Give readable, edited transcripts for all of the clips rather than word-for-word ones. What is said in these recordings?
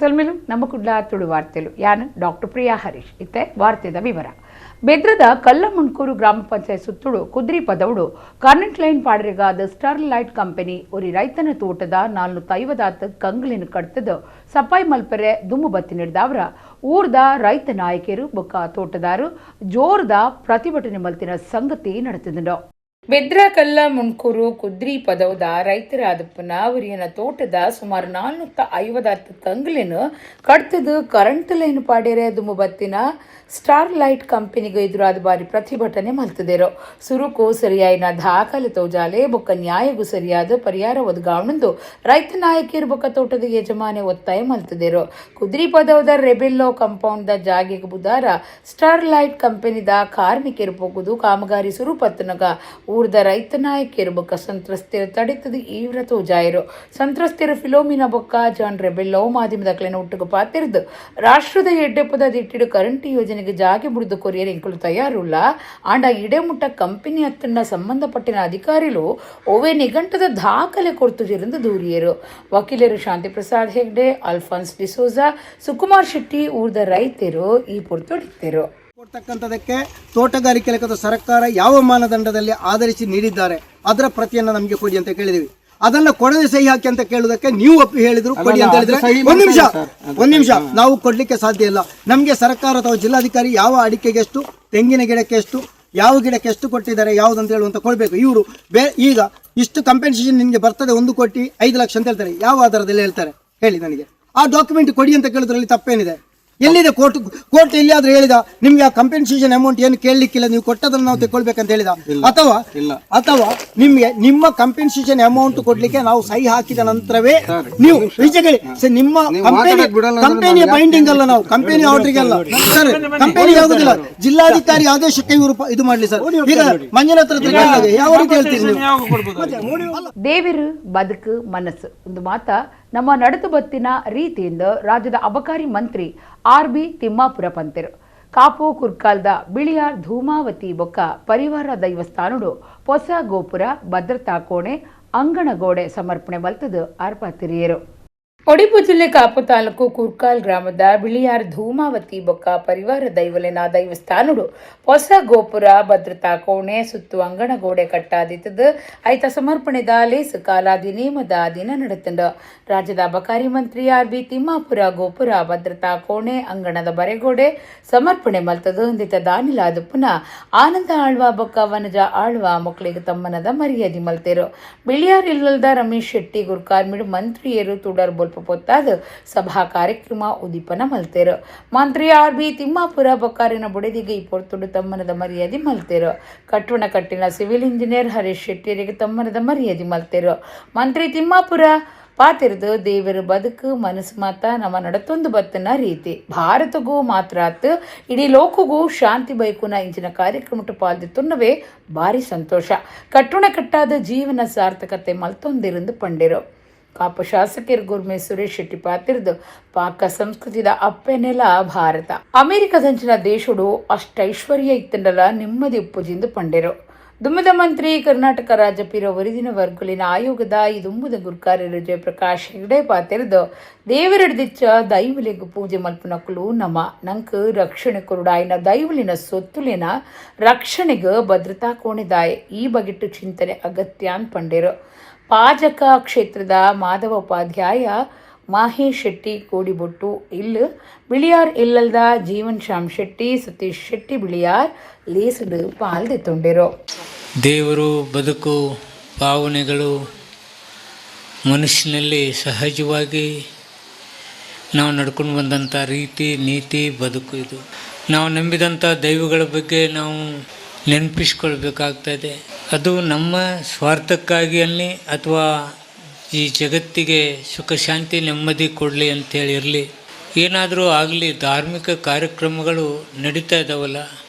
ಸಲ್ಮೇಲು ನಮ್ಮ ಕುಡ್ಲ ತುಳು ವಾರ್ತೆಲು ಯಾನು ಡಾಕ್ಟರ್ ಪ್ರಿಯಾ ಹರೀಶ್ ಇತ್ತೆ ವಾರ್ತೆದ ವಿವರ. ಬೆದ್ರದ ಕಲ್ಲಮುಣ್ಕೂರು ಗ್ರಾಮ ಪಂಚಾಯತ್ ಸುತ್ತುಡು ಕುದ್ರಿ ಪದವುಡು ಕರೆಂಟ್ ಲೈನ್ ಪಾಡರಿಗಾದ ಸ್ಟರ್ಲೈಟ್ ಕಂಪನಿ ಒರಿ ರೈತನ ತೋಟದ 450 ಕಂಗ್ಲಿನ ಕಡ್ತದ ಸಪಾಯಿ ಮಲ್ಪರೆ ದುಮ್ಮು ಬತ್ತಿ ನಡೆದವರ ಊರ್ದ ರೈತ ನಾಯಕರು ಬೊಕ್ಕ ತೋಟದಾರು ಜೋರ್ದ ಪ್ರತಿಭಟನೆ ಮಲ್ತಿನ ಸಂಗತಿ ನಡೆತಿದ್ದ. ಬೆದ್ರ ಕಲ್ಲ ಮುಣ್ಕೂರು ಕುದ್ರಿ ಪದವದ ರೈತರಾದಪ್ಪನ ಅವರಿಯನ ತೋಟದ ಸುಮಾರು 450 ಕಂಗ್ಲಿನ ಕಡ್ತದ ಕರೆಂಟ್ ಲೈನ್ ಪಾಡ್ಯರೆ ದುಮ್ಮು ಬತ್ತಿನ ಸ್ಟಾರ್ಲೈಟ್ ಕಂಪನಿಗೆ ಎದುರಾದ ಬಾರಿ ಪ್ರತಿಭಟನೆ ಮಲ್ತದೇರೋ ಸುರುಕು ಸರಿಯಾಯಿನ ದಾಖಲೆ ತೋಜಾಲೆ ಬೊಕ್ಕ ನ್ಯಾಯಗೂ ಸರಿಯಾದ ಪರಿಹಾರ ಒದಗಾವಣಂದು ರೈತ ನಾಯಕಿಯರು ಬೊಕ್ಕ ತೋಟದ ಯಜಮಾನೆ ಒತ್ತಾಯ ಮಲ್ತದೇರೋ. ಕುದ್ರಿ ಪದವದ ರೆಬೆಲ್ಲೋ ಕಂಪೌಂಡ್ ದ ಜಾಗೆಗೆ ಬುಧಾರ ಸ್ಟಾರ್ಲೈಟ್ ಕಂಪನಿದ ಕಾರ್ಮಿಕರು ಹೋಗುದು ಕಾಮಗಾರಿ ಸುರುಪತ್ತನಗ ಊರ್ದ ರೈತ ನಾಯಕಿಯರು ಬೊಕ್ಕ ಸಂತ್ರಸ್ತರ ತಡೆತದ ಈವ್ರ ತೋಜಾಯರು ಸಂತ್ರಸ್ತರ ಫಿಲೋಮಿನ ಬೊಕ್ಕ ಜಾನ್ ರೆಬೆಲ್ಲೋ ಮಾಧ್ಯಮದಕ್ಲೆನ ಒಟ್ಟಿಗೆ ಪಾತಿರ್ದು ರಾಷ್ಟ್ರದ ಎಡ್ಡೆಪ್ಪದ ದಿಟ್ಟಿಡು ಕರೆಂಟ್ ಯೋಜನೆ ಜಾಗೆ ಬುಡಿದು ಕೊರಿಯರ್ ಎಂಕಲು ತಯಾರುಲ್ಲ ಆಂಡ ಇಡೆಮುಟ್ಟ ಕಂಪನಿ ಹತ್ತನ್ನ ಸಂಬಂಧಪಟ್ಟಿನ ಅಧಿಕಾರಿಗಳು ಓವೇ ನಿಘಂಟದ ದಾಖಲೆ ಕೊಡ್ತುಜಿರಂದು ದೂರಿಯರು. ವಕೀಲರು ಶಾಂತಿ ಪ್ರಸಾದ್ ಹೆಗ್ಡೆ, ಅಲ್ಫಾನ್ಸ್ ಡಿಸೋಜಾ, ಸುಕುಮಾರ್ ಶೆಟ್ಟಿ ಊರ್ದ ರೈತರು ಈ ಪೊರ್ತೊಡಿತ್ತರು. ಕೊಡ್ತಕ್ಕಂಥದಕ್ಕೆ ತೋಟಗಾರಿಕೆ ಇಲಾಖೆಯ ಸರ್ಕಾರ ಯಾವ ಮಾನದಂಡದಲ್ಲಿ ಆಧರಿಸಿ ನೀಡಿದ್ದಾರೆ ಅದರ ಪ್ರತಿಯನ್ನು ನಮಗೆ ಕೊಡಿ ಅಂತ ಕೇಳಿದೀವಿ. ಅದನ್ನ ಕೊಡದೆ ಸಹಿ ಹಾಕಿ ಅಂತ ಕೇಳುವುದಕ್ಕೆ ನೀವು ಒಪ್ಪಿ ಹೇಳಿದ್ರು ಕೊಡಿ ಅಂತ ಹೇಳಿದ್ರೆ ಒಂದ್ ನಿಮಿಷ ನಾವು ಕೊಡ್ಲಿಕ್ಕೆ ಸಾಧ್ಯ ಇಲ್ಲ. ನಮಗೆ ಸರ್ಕಾರ ಅಥವಾ ಜಿಲ್ಲಾಧಿಕಾರಿ ಯಾವ ಅಡಿಕೆಗೆ ಎಷ್ಟು, ತೆಂಗಿನ ಗಿಡಕ್ಕೆ ಎಷ್ಟು, ಯಾವ ಗಿಡಕ್ಕೆ ಎಷ್ಟು ಕೊಟ್ಟಿದ್ದಾರೆ ಯಾವುದಂತ ಹೇಳುವಂತ ಕೊಡ್ಬೇಕು. ಇವರು ಈಗ ಇಷ್ಟು ಕಂಪೆನ್ಸೇಷನ್ ನಿಮಗೆ ಬರ್ತದೆ 1 ಕೋಟಿ 5 ಲಕ್ಷ ಅಂತ ಹೇಳ್ತಾರೆ. ಯಾವ ಆಧಾರದಲ್ಲಿ ಹೇಳ್ತಾರೆ ಹೇಳಿ ನನಗೆ? ಆ ಡಾಕ್ಯುಮೆಂಟ್ ಕೊಡಿ ಅಂತ ಕೇಳಿದ್ರಲ್ಲಿ ತಪ್ಪೇನಿದೆ? ಎಲ್ಲಿದೆ? ಕೋರ್ಟ್ ಎಲ್ಲಿಯಾದ್ರೂ ಹೇಳಿದ ನಿಮ್ಗೆ ಆ ಕಂಪೆನ್ಸೇಷನ್ ಅಮೌಂಟ್ ಏನು ಕೇಳಲಿಕ್ಕಿಲ್ಲ, ನೀವು ಕೊಟ್ಟದನ್ನು ನಾವು ತಗೊಳ್ಬೇಕಂತ ಹೇಳಿದ? ಅಥವಾ ನಿಮ್ಗೆ ನಿಮ್ಮ ಕಂಪೆನ್ಸೇಷನ್ ಅಮೌಂಟ್ ಕೊಡ್ಲಿಕ್ಕೆ ನಾವು ಸಹಿ ಹಾಕಿದ ನಂತರವೇ ನೀವು ನಿಮ್ಮ ಕಂಪನಿಯ ಬೈಂಡಿಂಗ್ ಅಲ್ಲ, ನಾವು ಕಂಪನಿ ಆರ್ಡರ್ಗೆ ಅಲ್ಲ ಸರ್, ಕಂಪನಿ ಯಾವುದಿಲ್ಲ, ಜಿಲ್ಲಾಧಿಕಾರಿ ಆದೇಶಕ್ಕೆ ಇವರು ಇದು ಮಾಡ್ಲಿ ಸರ್. ಈಗ ಮಂಜುನಾಥ್ ಹತ್ರ ಯಾವ ರೀತಿ ಹೇಳ್ತೀರಿ ನೀವು? ದೇವರು ಬದುಕು ಮನಸ್ಸು ಒಂದು ಮಾತ ನಮ್ಮ ನಡೆದು ಬತ್ತಿನ ರೀತಿಯಿಂದ ರಾಜ್ಯದ ಅಬಕಾರಿ ಮಂತ್ರಿ ಆರ್.ಬಿ. ತಿಮ್ಮಾಪುರ ಪಂತರು ಕಾಪು ಕುರ್ಕಾಲ್ದ ಬಿಳಿಯಾರ್ ಧೂಮಾವತಿ ಬೊಕ್ಕ ಪರಿವಾರ ದೈವಸ್ಥಾನಡು ಹೊಸ ಗೋಪುರ ಭದ್ರತಾ ಕೋಣೆ ಅಂಗಣಗೋಡೆ ಸಮರ್ಪಣೆ ಮಲ್ತದು ಅರ್ಪತಿರಿಯರು. ಒಡಿಪು ಜಿಲ್ಲೆ ಕಾಪು ತಾಲೂಕು ಕುರ್ಕಾಲ್ ಗ್ರಾಮದ ಬಿಳಿಯಾರ್ ಧೂಮಾವತಿ ಬೊಕ್ಕ ಪರಿವಾರ ದೈವಲಿನ ದೈವಸ್ಥಾನಡು ಹೊಸ ಗೋಪುರ ಭದ್ರತಾ ಕೋಣೆ ಸುತ್ತು ಅಂಗಣಗೋಡೆ ಕಟ್ಟಾದಿತ್ತದ ಐತ ಸಮರ್ಪಣೆದ ಲೇಸು ಕಾಲಾದಿ ನೇಮದ ದಿನ ನಡೆತಂಡ. ರಾಜ್ಯದ ಅಬಕಾರಿ ಮಂತ್ರಿ ಆರ್.ಬಿ. ತಿಮ್ಮಾಪುರ ಗೋಪುರ ಭದ್ರತಾ ಕೋಣೆ ಅಂಗಣದ ಬರೆಗೋಡೆ ಸಮರ್ಪಣೆ ಮಲ್ತದು ಇಂದಿತ ದಾನಿಲಾದ ಪುನಃ ಆನಂದ ಆಳ್ವ ಬೊಕ್ಕ ವನಜ ಆಳ್ವ ಮಕ್ಕಳಿಗೆ ತಮ್ಮನದ ಮರ್ಯಾದೆ ಮಲ್ತೇರು. ಬಿಳಿಯಾರ್ ಇಲ್ಲದ ರಮೇಶ್ ಶೆಟ್ಟಿ ಗುರ್ಕಾರ್ಮಿಡ್ ಮಂತ್ರಿಯರು ತುಡರ್ ಪೊತ್ತಾದ ಸಭಾ ಕಾರ್ಯಕ್ರಮ ಉದೀಪನ ಮಲ್ತೇರು. ಮಂತ್ರಿ ಆರ್.ಬಿ. ತಿಮ್ಮಾಪುರ ಬೊಕ್ಕಾರಿನ ಬುಡೆದಿಗೆ ಈ ಪೊರ್ತುಡು ತಮ್ಮನದ ಮರ್ಯಾದೆ ಮಲ್ತೇರು. ಕಟ್ಟುಣ ಕಟ್ಟಿನ ಸಿವಿಲ್ ಇಂಜಿನಿಯರ್ ಹರೀಶ್ ಶೆಟ್ಟಿಯರಿಗೆ ತಮ್ಮನದ ಮರ್ಯಾದೆ ಮಲ್ತೇರು. ಮಂತ್ರಿ ತಿಮ್ಮಾಪುರ ಪಾತಿರ್ದು ದೇವರು ಬದುಕು ಮನಸ್ಸು ಮಾತ ನಮ್ಮ ನಡತೊಂದು ಬತ್ತನ ರೀತಿ ಭಾರತಗೂ ಮಾತ್ರ ಆತು ಇಡೀ ಲೋಕಗೂ ಶಾಂತಿ ಬೈಕುನ ಇಂಚಿನ ಕಾರ್ಯಕ್ರಮಟ್ಟು ಪಾಲ್ದಿತ್ತುನ್ನವೇ ಭಾರಿ ಸಂತೋಷ. ಕಟ್ಟುಣ ಕಟ್ಟಾದ ಜೀವನ ಸಾರ್ಥಕತೆ ಮಲ್ತೊಂದಿರಂದು ಪಂಡಿರು. ಕಾಪು ಶಾಸಕರು ಗುರ್ಮೆ ಸುರೇಶ್ ಶೆಟ್ಟಿ ಪಾತಿರ್ದು ಪಾಕ ಸಂಸ್ಕೃತಿದ ಅಪ್ಪೆನೆಲ ಭಾರತ ಅಮೆರಿಕದಂಚಿನ ದೇಶಡು ಅಷ್ಟೈಶ್ವರ್ಯ ಇತ್ತಂಡಲ ನೆಮ್ಮದಿ ಉಪ್ಪುಜಿಂದು ಪಂಡೆರು. ದುಮ್ಮದ ಮಂತ್ರಿ ಕರ್ನಾಟಕ ರಾಜ್ಯಪಿರ ವರಿದಿನ ವರ್ಗುಲಿನ ಆಯೋಗದ ದುಮ್ಮದ ಗುರ್ಕಾರ್ಯರು ಜಯಪ್ರಕಾಶ್ ಹೆಗ್ಡೆ ಪಾತಿರ್ದು ದೇವರಡ್ದಿಚ್ಚ ದೈವಲಿಗೂ ಪೂಜೆ ಮಲ್ಪನಕ್ಕಲು ನಮ ನಂಕ್ ರಕ್ಷಣೆ ಕೊರುಡಾಯಿನ ದೈವಲಿನ ಸೊತ್ತುಲಿನ ರಕ್ಷಣೆಗೆ ಭದ್ರತಾ ಕೋಣೆದಾಯ ಈ ಬಗೆಟ್ಟು ಚಿಂತನೆ ಅಗತ್ಯ ಅಂತ ಪಂಡೆರು. ಪಾಜಕ ಕ್ಷೇತ್ರದ ಮಾಧವ ಉಪಾಧ್ಯಾಯ ಮಹೇಶ್ ಶೆಟ್ಟಿ ಕೋಡಿಬೊಟ್ಟು ಇಲ್ಲು ಬಿಳಿಯಾರ್ ಇಲ್ಲಲ್ದ ಜೀವನ್ ಶ್ಯಾಮ್ ಶೆಟ್ಟಿ ಸತೀಶ್ ಶೆಟ್ಟಿ ಬಿಳಿಯಾರ್ ಲೇಸಡು ಪಾಲ್ದೆತ್ತೊಂಡಿರು. ದೇವರು ಬದುಕು ಭಾವನೆಗಳು ಮನುಷ್ಯನಲ್ಲಿ ಸಹಜವಾಗಿ ನಾವು ನಡ್ಕೊಂಡು ಬಂದಂಥ ರೀತಿ ನೀತಿ ಬದುಕು ಇದು. ನಾವು ನಂಬಿದಂಥ ದೈವಗಳ ಬಗ್ಗೆ ನಾವು ನೆನಪಿಸ್ಕೊಳ್ಬೇಕಾಗ್ತದೆ. ಅದು ನಮ್ಮ ಸ್ವಾರ್ಥಕ್ಕಾಗಿ ಅನ್ನಿ ಅಥವಾ ಈ ಜಗತ್ತಿಗೆ ಸುಖ ಶಾಂತಿ ನೆಮ್ಮದಿ ಕೊಡಲಿ ಅಂಥೇಳಿ ಇರಲಿ, ಏನಾದರೂ ಆಗಲಿ ಧಾರ್ಮಿಕ ಕಾರ್ಯಕ್ರಮಗಳು ನಡೀತಾ ಇದ್ದಾವಲ್ಲ,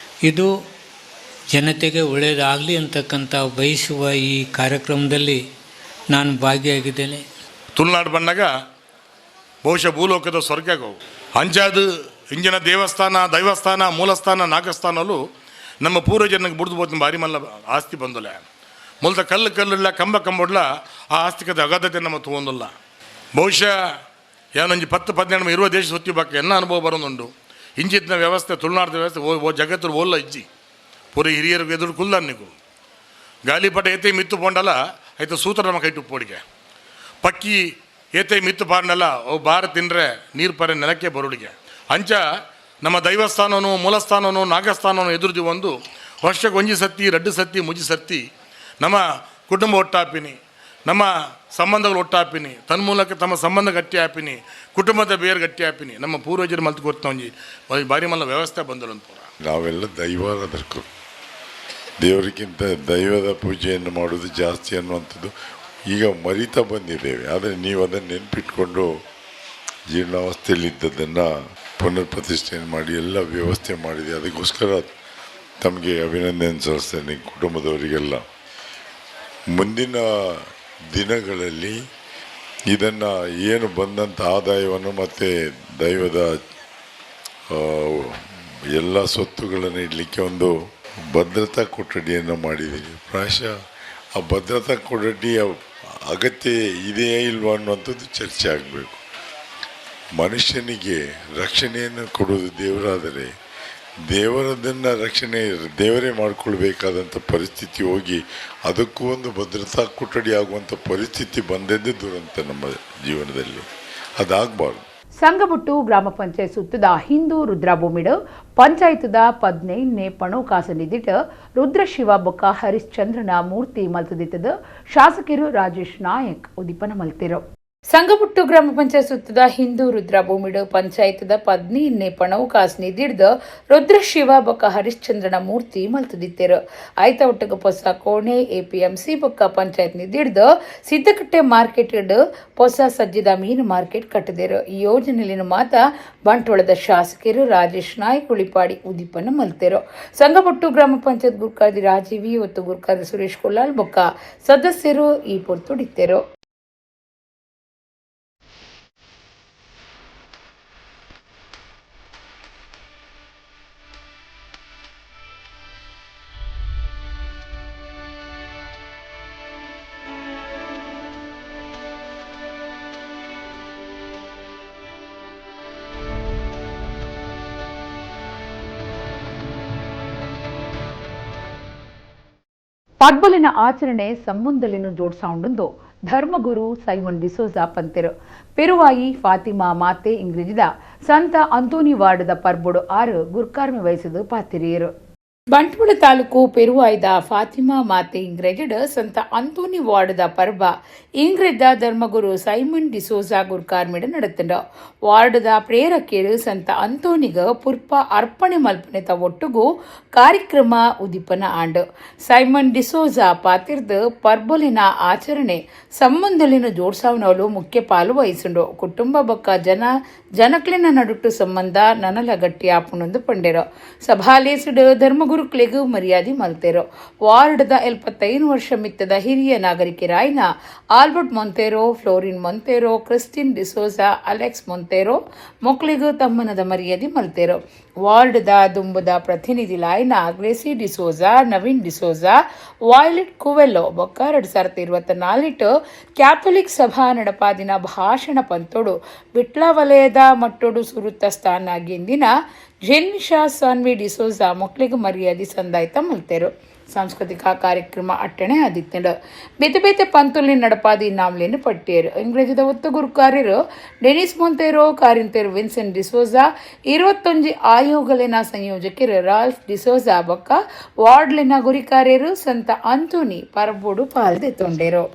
ಇದು ಜನತೆಗೆ ಒಳ್ಳೆಯದಾಗಲಿ ಅಂತಕ್ಕಂಥ ಬಯಸುವ ಈ ಕಾರ್ಯಕ್ರಮದಲ್ಲಿ ನಾನು ಭಾಗಿಯಾಗಿದ್ದೇನೆ. ತುಳುನಾಡು ಬಂದಾಗ ಬಹುಶಃ ಭೂಲೋಕದ ಸ್ವರ್ಗವು ಅಂಜಾದು ಇಂಜಿನ ದೈವಸ್ಥಾನ ಮೂಲಸ್ಥಾನ ನಾಗಸ್ಥಾನಲ್ಲೂ ನಮ್ಮ ಪೂರ್ವಜನಿಗೆ ಬುಡ್ದು ಬೋತಿನ ಭಾರಿ ಮಲ್ಲ ಆಸ್ತಿ ಬಂದಲ್ಲ. ಮೊದಲ ಕಲ್ಲಿಲ್ಲ ಕಂಬ ಕಂಬಡ್ಲ ಆ ಆಸ್ತಿಕದ ಅಗಾಧತೆ ನಮ್ಮ ತೊಗೊಂದಿಲ್ಲ. ಬಹುಶಃ ಯಾವನೊಂಜಿ 10-12-20 ದೇಶ ಸುತ್ತಿ ಬಾಕಿ ಎನ್ನ ಅನುಭವ ಬರೋದುಂಡು. ಇಂಚಿತ್ತಿನ ವ್ಯವಸ್ಥೆ ತುಳುನಾಡಿನ ವ್ಯವಸ್ಥೆ ಓ ಜಗತ್ತು ಓಲ್ಲ ಇಜ್ಜಿ ಪೂರ ಹಿರಿಯರಿಗೆ ಎದುರು ಕುಲ್ದನ್ನಿಗೂ ಗಾಲಿಪಟ ಏತೈ ಮಿತ್ತು ಪೋಂಡಲ್ಲ ಆಯ್ತು ಸೂತ್ರ ನಮ್ಮ ಕೈ ಟುಪ್ಪೋಡಿಗೆ ಪಕ್ಕಿ ಏತೈ ಮಿತ್ತು ಪಾಂಡಲ್ಲ ಓ ಬಾರ ತಿಂದರೆ ನೀರು ಪರೆ ನೆಲಕ್ಕೆ ಬರುಡಿಗೆ ಅಂಚ ನಮ್ಮ ದೈವಸ್ಥಾನವೂ ಮೂಲಸ್ಥಾನವೂ ನಾಗಸ್ಥಾನವೂ ಎದುರುದಿ ಒಂದು ವರ್ಷಕ್ಕೆ ಒಂಜಿ ಸತ್ತಿ 2 ಸತ್ತಿ ಮುಜಿ ಸತ್ತಿ ನಮ್ಮ ಕುಟುಂಬ ಒಟ್ಟಾಪಿನಿ, ನಮ್ಮ ಸಂಬಂಧಗಳು ಒಟ್ಟಾಪಿನಿ, ತನ್ಮೂಲಕ ತಮ್ಮ ಸಂಬಂಧ ಗಟ್ಟಿ ಆಪಿನಿ, ಕುಟುಂಬದ ಬೇರೆ ಗಟ್ಟಿ ಆಪಿನಿ. ನಮ್ಮ ಪೂರ್ವಜರು ಮಲ್ತು ಗೊತ್ತ ಒಂಜಿ ಬಾರಿ ಮಲ್ಲ ವ್ಯವಸ್ಥೆ ಬಂದರು ಅಂತ. ನಾವೆಲ್ಲ ದೈವಾರಾಧಕರು, ದೇವರಿಗಿಂತ ದೈವದ ಪೂಜೆಯನ್ನು ಮಾಡೋದು ಜಾಸ್ತಿ ಅನ್ನುವಂಥದ್ದು ಈಗ ಮರಿತಾ ಬಂದಿದ್ದೇವೆ. ಆದರೆ ನೀವು ಅದನ್ನು ನೆನಪಿಟ್ಕೊಂಡು ಜೀರ್ಣಾವಸ್ಥೆಯಲ್ಲಿದ್ದದನ್ನು ಪುನರ್ ಪ್ರತಿಷ್ಠೆಯನ್ನು ಮಾಡಿ ಎಲ್ಲ ವ್ಯವಸ್ಥೆ ಮಾಡಿದೆ. ಅದಕ್ಕೋಸ್ಕರ ತಮಗೆ ಅಭಿನಂದನೆ ಸಲ್ಲಿಸ್ತೇನೆ, ಕುಟುಂಬದವರಿಗೆಲ್ಲ. ಮುಂದಿನ ದಿನಗಳಲ್ಲಿ ಇದನ್ನು ಏನು ಬಂದಂಥ ಆದಾಯವನ್ನು ಮತ್ತು ದೈವದ ಎಲ್ಲ ಸ್ವತ್ತುಗಳನ್ನು ಇಡಲಿಕ್ಕೆ ಒಂದು ಭದ್ರತಾ ಕೊಠಡಿಯನ್ನು ಮಾಡಿದ್ದೀವಿ. ಪ್ರಾಯಶಃ ಆ ಭದ್ರತಾ ಕೊಠಡಿಯ ಅಗತ್ಯ ಇದೆಯೇ ಇಲ್ವಾ ಅನ್ನುವಂಥದ್ದು ಚರ್ಚೆ ಆಗಬೇಕು. ಮನುಷ್ಯನಿಗೆ ರಕ್ಷಣೆಯನ್ನು ಕೊಡೋದು ದೇವರಾದರೆ ದೇವರದನ್ನು ರಕ್ಷಣೆ ದೇವರೇ ಮಾಡಿಕೊಳ್ಬೇಕಾದಂಥ ಪರಿಸ್ಥಿತಿ ಹೋಗಿ ಅದಕ್ಕೂ ಒಂದು ಭದ್ರತಾ ಕೊಠಡಿ ಆಗುವಂಥ ಪರಿಸ್ಥಿತಿ ಬಂದದ್ದೇ ದುರಂತ ನಮ್ಮ ಜೀವನದಲ್ಲಿ. ಅದಾಗಬಾರ್ದು. ಸಂಗಬುಟ್ಟು ಗ್ರಾಮ ಪಂಚಾಯತ್ ಸುತ್ತದ ಹಿಂದೂ ರುದ್ರಭೂಮಿಡ್ ಪಂಚಾಯತ್ದ 15ನೇ ಪಣೋಕಾಸ ನಿಧಿಟ್ ರುದ್ರಶಿವ ಬೊಕ್ಕ ಹರಿಶ್ಚಂದ್ರನ ಮೂರ್ತಿ ಮಲ್ತದಿತ್ತದ ಶಾಸಕರು ರಾಜೇಶ್ ನಾಯಕ್ ಉದಿಪನ ಮಲ್ತಿರು. ಸಂಗಪುಟ್ಟು ಗ್ರಾಮ ಪಂಚಾಯತ್ ಸುತ್ತದ ಹಿಂದೂ ರುದ್ರಭೂಮಿಡ್ ಪಂಚಾಯತ್ದ 15ನೇ ಪಣೋಕಾಸ್ ನಿಧಿಡ್ದ ರುದ್ರಶಿವ ಬೊಕ್ಕ ಹರಿಶ್ಚಂದ್ರನ ಮೂರ್ತಿ ಮಲ್ತದಿತ್ತರು. ಐತ ಒಟ್ಟಗ ಹೊಸ ಕೋಣೆ ಎಪಿಎಂಸಿ ಬೊಕ್ಕ ಪಂಚಾಯತ್ ನಿಧಿಡ್ದ ಸಿದ್ದಕಟ್ಟೆ ಮಾರ್ಕೆಟ್ ಹೊಸ ಸಜ್ಜಿದ ಮೀನು ಮಾರ್ಕೆಟ್ ಕಟ್ಟದಿರು. ಈ ಯೋಜನೆಯಲ್ಲಿನ ಮಾತ ಬಂಟ್ವಾಳದ ಶಾಸಕರು ರಾಜೇಶ್ ನಾಯ್ಕ್ ಉಳಿಪಾಡಿ ಉದಿಪನ ಮಲ್ತೆರು. ಸಂಗಪುಟ್ಟು ಗ್ರಾಮ ಪಂಚಾಯತ್ ಗುರ್ಕಾದಿ ರಾಜೀವಿ ಮತ್ತು ಗುರ್ಕಾದಿ ಸುರೇಶ್ ಕೊಲ್ಲಾಲ್ ಬೊಕ್ಕ ಸದಸ್ಯರು ಈ ಪೊರ್ತುಡಿತ್ತರು. ಪಡ್ಬಲಿನ ಆಚರಣೆ ಸಂಬಂಧಲಿನ ಜೋಡ್ಸೌಂಡು ಧರ್ಮಗುರು ಸೈಮನ್ ಡಿಸೋಜಾ ಪಂತೆರು ಪೆರುವಾಯಿ ಫಾತಿಮಾ ಮಾತೆ ಇಂಗ್ರಿಜಿದ ಸಂತ ಅಂತೋನಿ ವಾರ್ಡದ ಪರ್ಬೊಡು 6 ಗುರ್ಕಾರ್ಮೆ ವಹಿಸಿದ ಪಾತಿರಿಯರು. ಬಂಟ್ವಾಳ ತಾಲೂಕು ಪೆರುವಾಯ್ದ ಫಾತಿಮಾ ಮಾತೆ ಇಂಗ್ರೆಜಡ್ ಸಂತ ಅಂತೋನಿ ವಾರ್ಡದ ಪರ್ಬ ಇಂಗ್ರೆದ ಧರ್ಮಗುರು ಸೈಮನ್ ಡಿಸೋಜಾ ಗುರ್ಕಾರ್ಮಿಡ ನಡೆತಂಡ. ವಾರ್ಡದ ಪ್ರೇರಕಿಯರು ಸಂತ ಅಂತೋನಿಗ ಪುರ್ಪ ಅರ್ಪಣೆ ಮಲ್ಪನೆತ ಒಟ್ಟುಗೂ ಕಾರ್ಯಕ್ರಮ ಉದಿಪನ ಆಂಡ್ ಸೈಮನ್ ಡಿಸೋಜಾ ಪಾತಿರ್ದ ಪರ್ಬೊಲಿನ ಆಚರಣೆ ಸಂಬಂಧಲಿನ ಜೋಡ್ಸಾವನವಲು ಮುಖ್ಯ ಪಾಲು ವಹಿಸುಂಡು. ಕುಟುಂಬ ಬೊಕ್ಕ ಜನಕ್ಲಿನ ನಡುಟ್ಟು ಸಂಬಂಧ ನನಲ ಗಟ್ಟಿ ಆಪುನೊಂದು ಪಂಡೆರು. ಸಭಾಲೇಸುಡು ಧರ್ಮಗುರುಕ್ಲೆಗೂ ಮರ್ಯಾದೆ ಮಲ್ತೆರು. ವಾರ್ಡದ 75 ವರ್ಷ ಮಿತ್ತದ ಹಿರಿಯ ನಾಗರಿಕರಾಯ್ನ Albert Monteiro, Florine Monteiro, Christine D'Souza, Alex Monteiro ಮೊಕ್ಲಿಗೂ ತಮ್ಮನದ ಮರ್ಯಾದೆ ಮಲ್ತೆರು. ವಾರ್ಡದ ದುಂಬದ ಪ್ರತಿನಿಧಿಲಾಯ್ನ Gracy D'Souza, Naveen D'Souza, Violet Cuvelo ಬೊಕ್ಕ 2024 ಕ್ಯಾಥೋಲಿಕ್ ಸಭಾ ನಡಪಾದಿನ ಭಾಷಣ ಪಂತೋಡು ಬಿಟ್ಲ ವಲಯದ ಮಟ್ಟೋಡು ಸುರುತ್ತ ಸ್ಥಾನ ಗೆಂದಿನ ಜೆನ್ನಿಶಾ ಸಾನ್ವಿ ಡಿಸೋಜಾ ಮೊಕ್ಲಿಗೂ ಮರ್ಯಾದೆ ಸಂದಾಯ್ತ ಮಲ್ತೆರು. ಸಾಂಸ್ಕೃತಿಕ ಕಾರ್ಯಕ್ರಮ ಅಟ್ಟಣೆ ಆದಿತ್ಯಂಡು ಬೇತೆ ಬೇತೆ ಪಂತುಲಿನ ನಡಪಾದಿ ನಾಮ್ಲೇನು ಪಟ್ಟಿಯರು. ಇಂಗ್ರೇಜದ ಒತ್ತು ಗುರುಕಾರ್ಯರು ಡೆನಿಸ್ ಮೊಂತೆರೋ, ಕಾರಿಂತೆರು ವಿನ್ಸೆಂಟ್ ಡಿಸೋಜಾ, 21 ಆಯೋಗಲಿನ ಸಂಯೋಜಕರು ರಾಲ್ಫ್ ಡಿಸೋಜಾ ಬೊಕ್ಕ ವಾರ್ಡ್ಲಿನ ಗುರಿಕಾರ್ಯರು ಸಂತ ಅಂತೋನಿ ಪರಬೋಡು ಪಾಲ್ದೆ ತೊಂಡೆರು.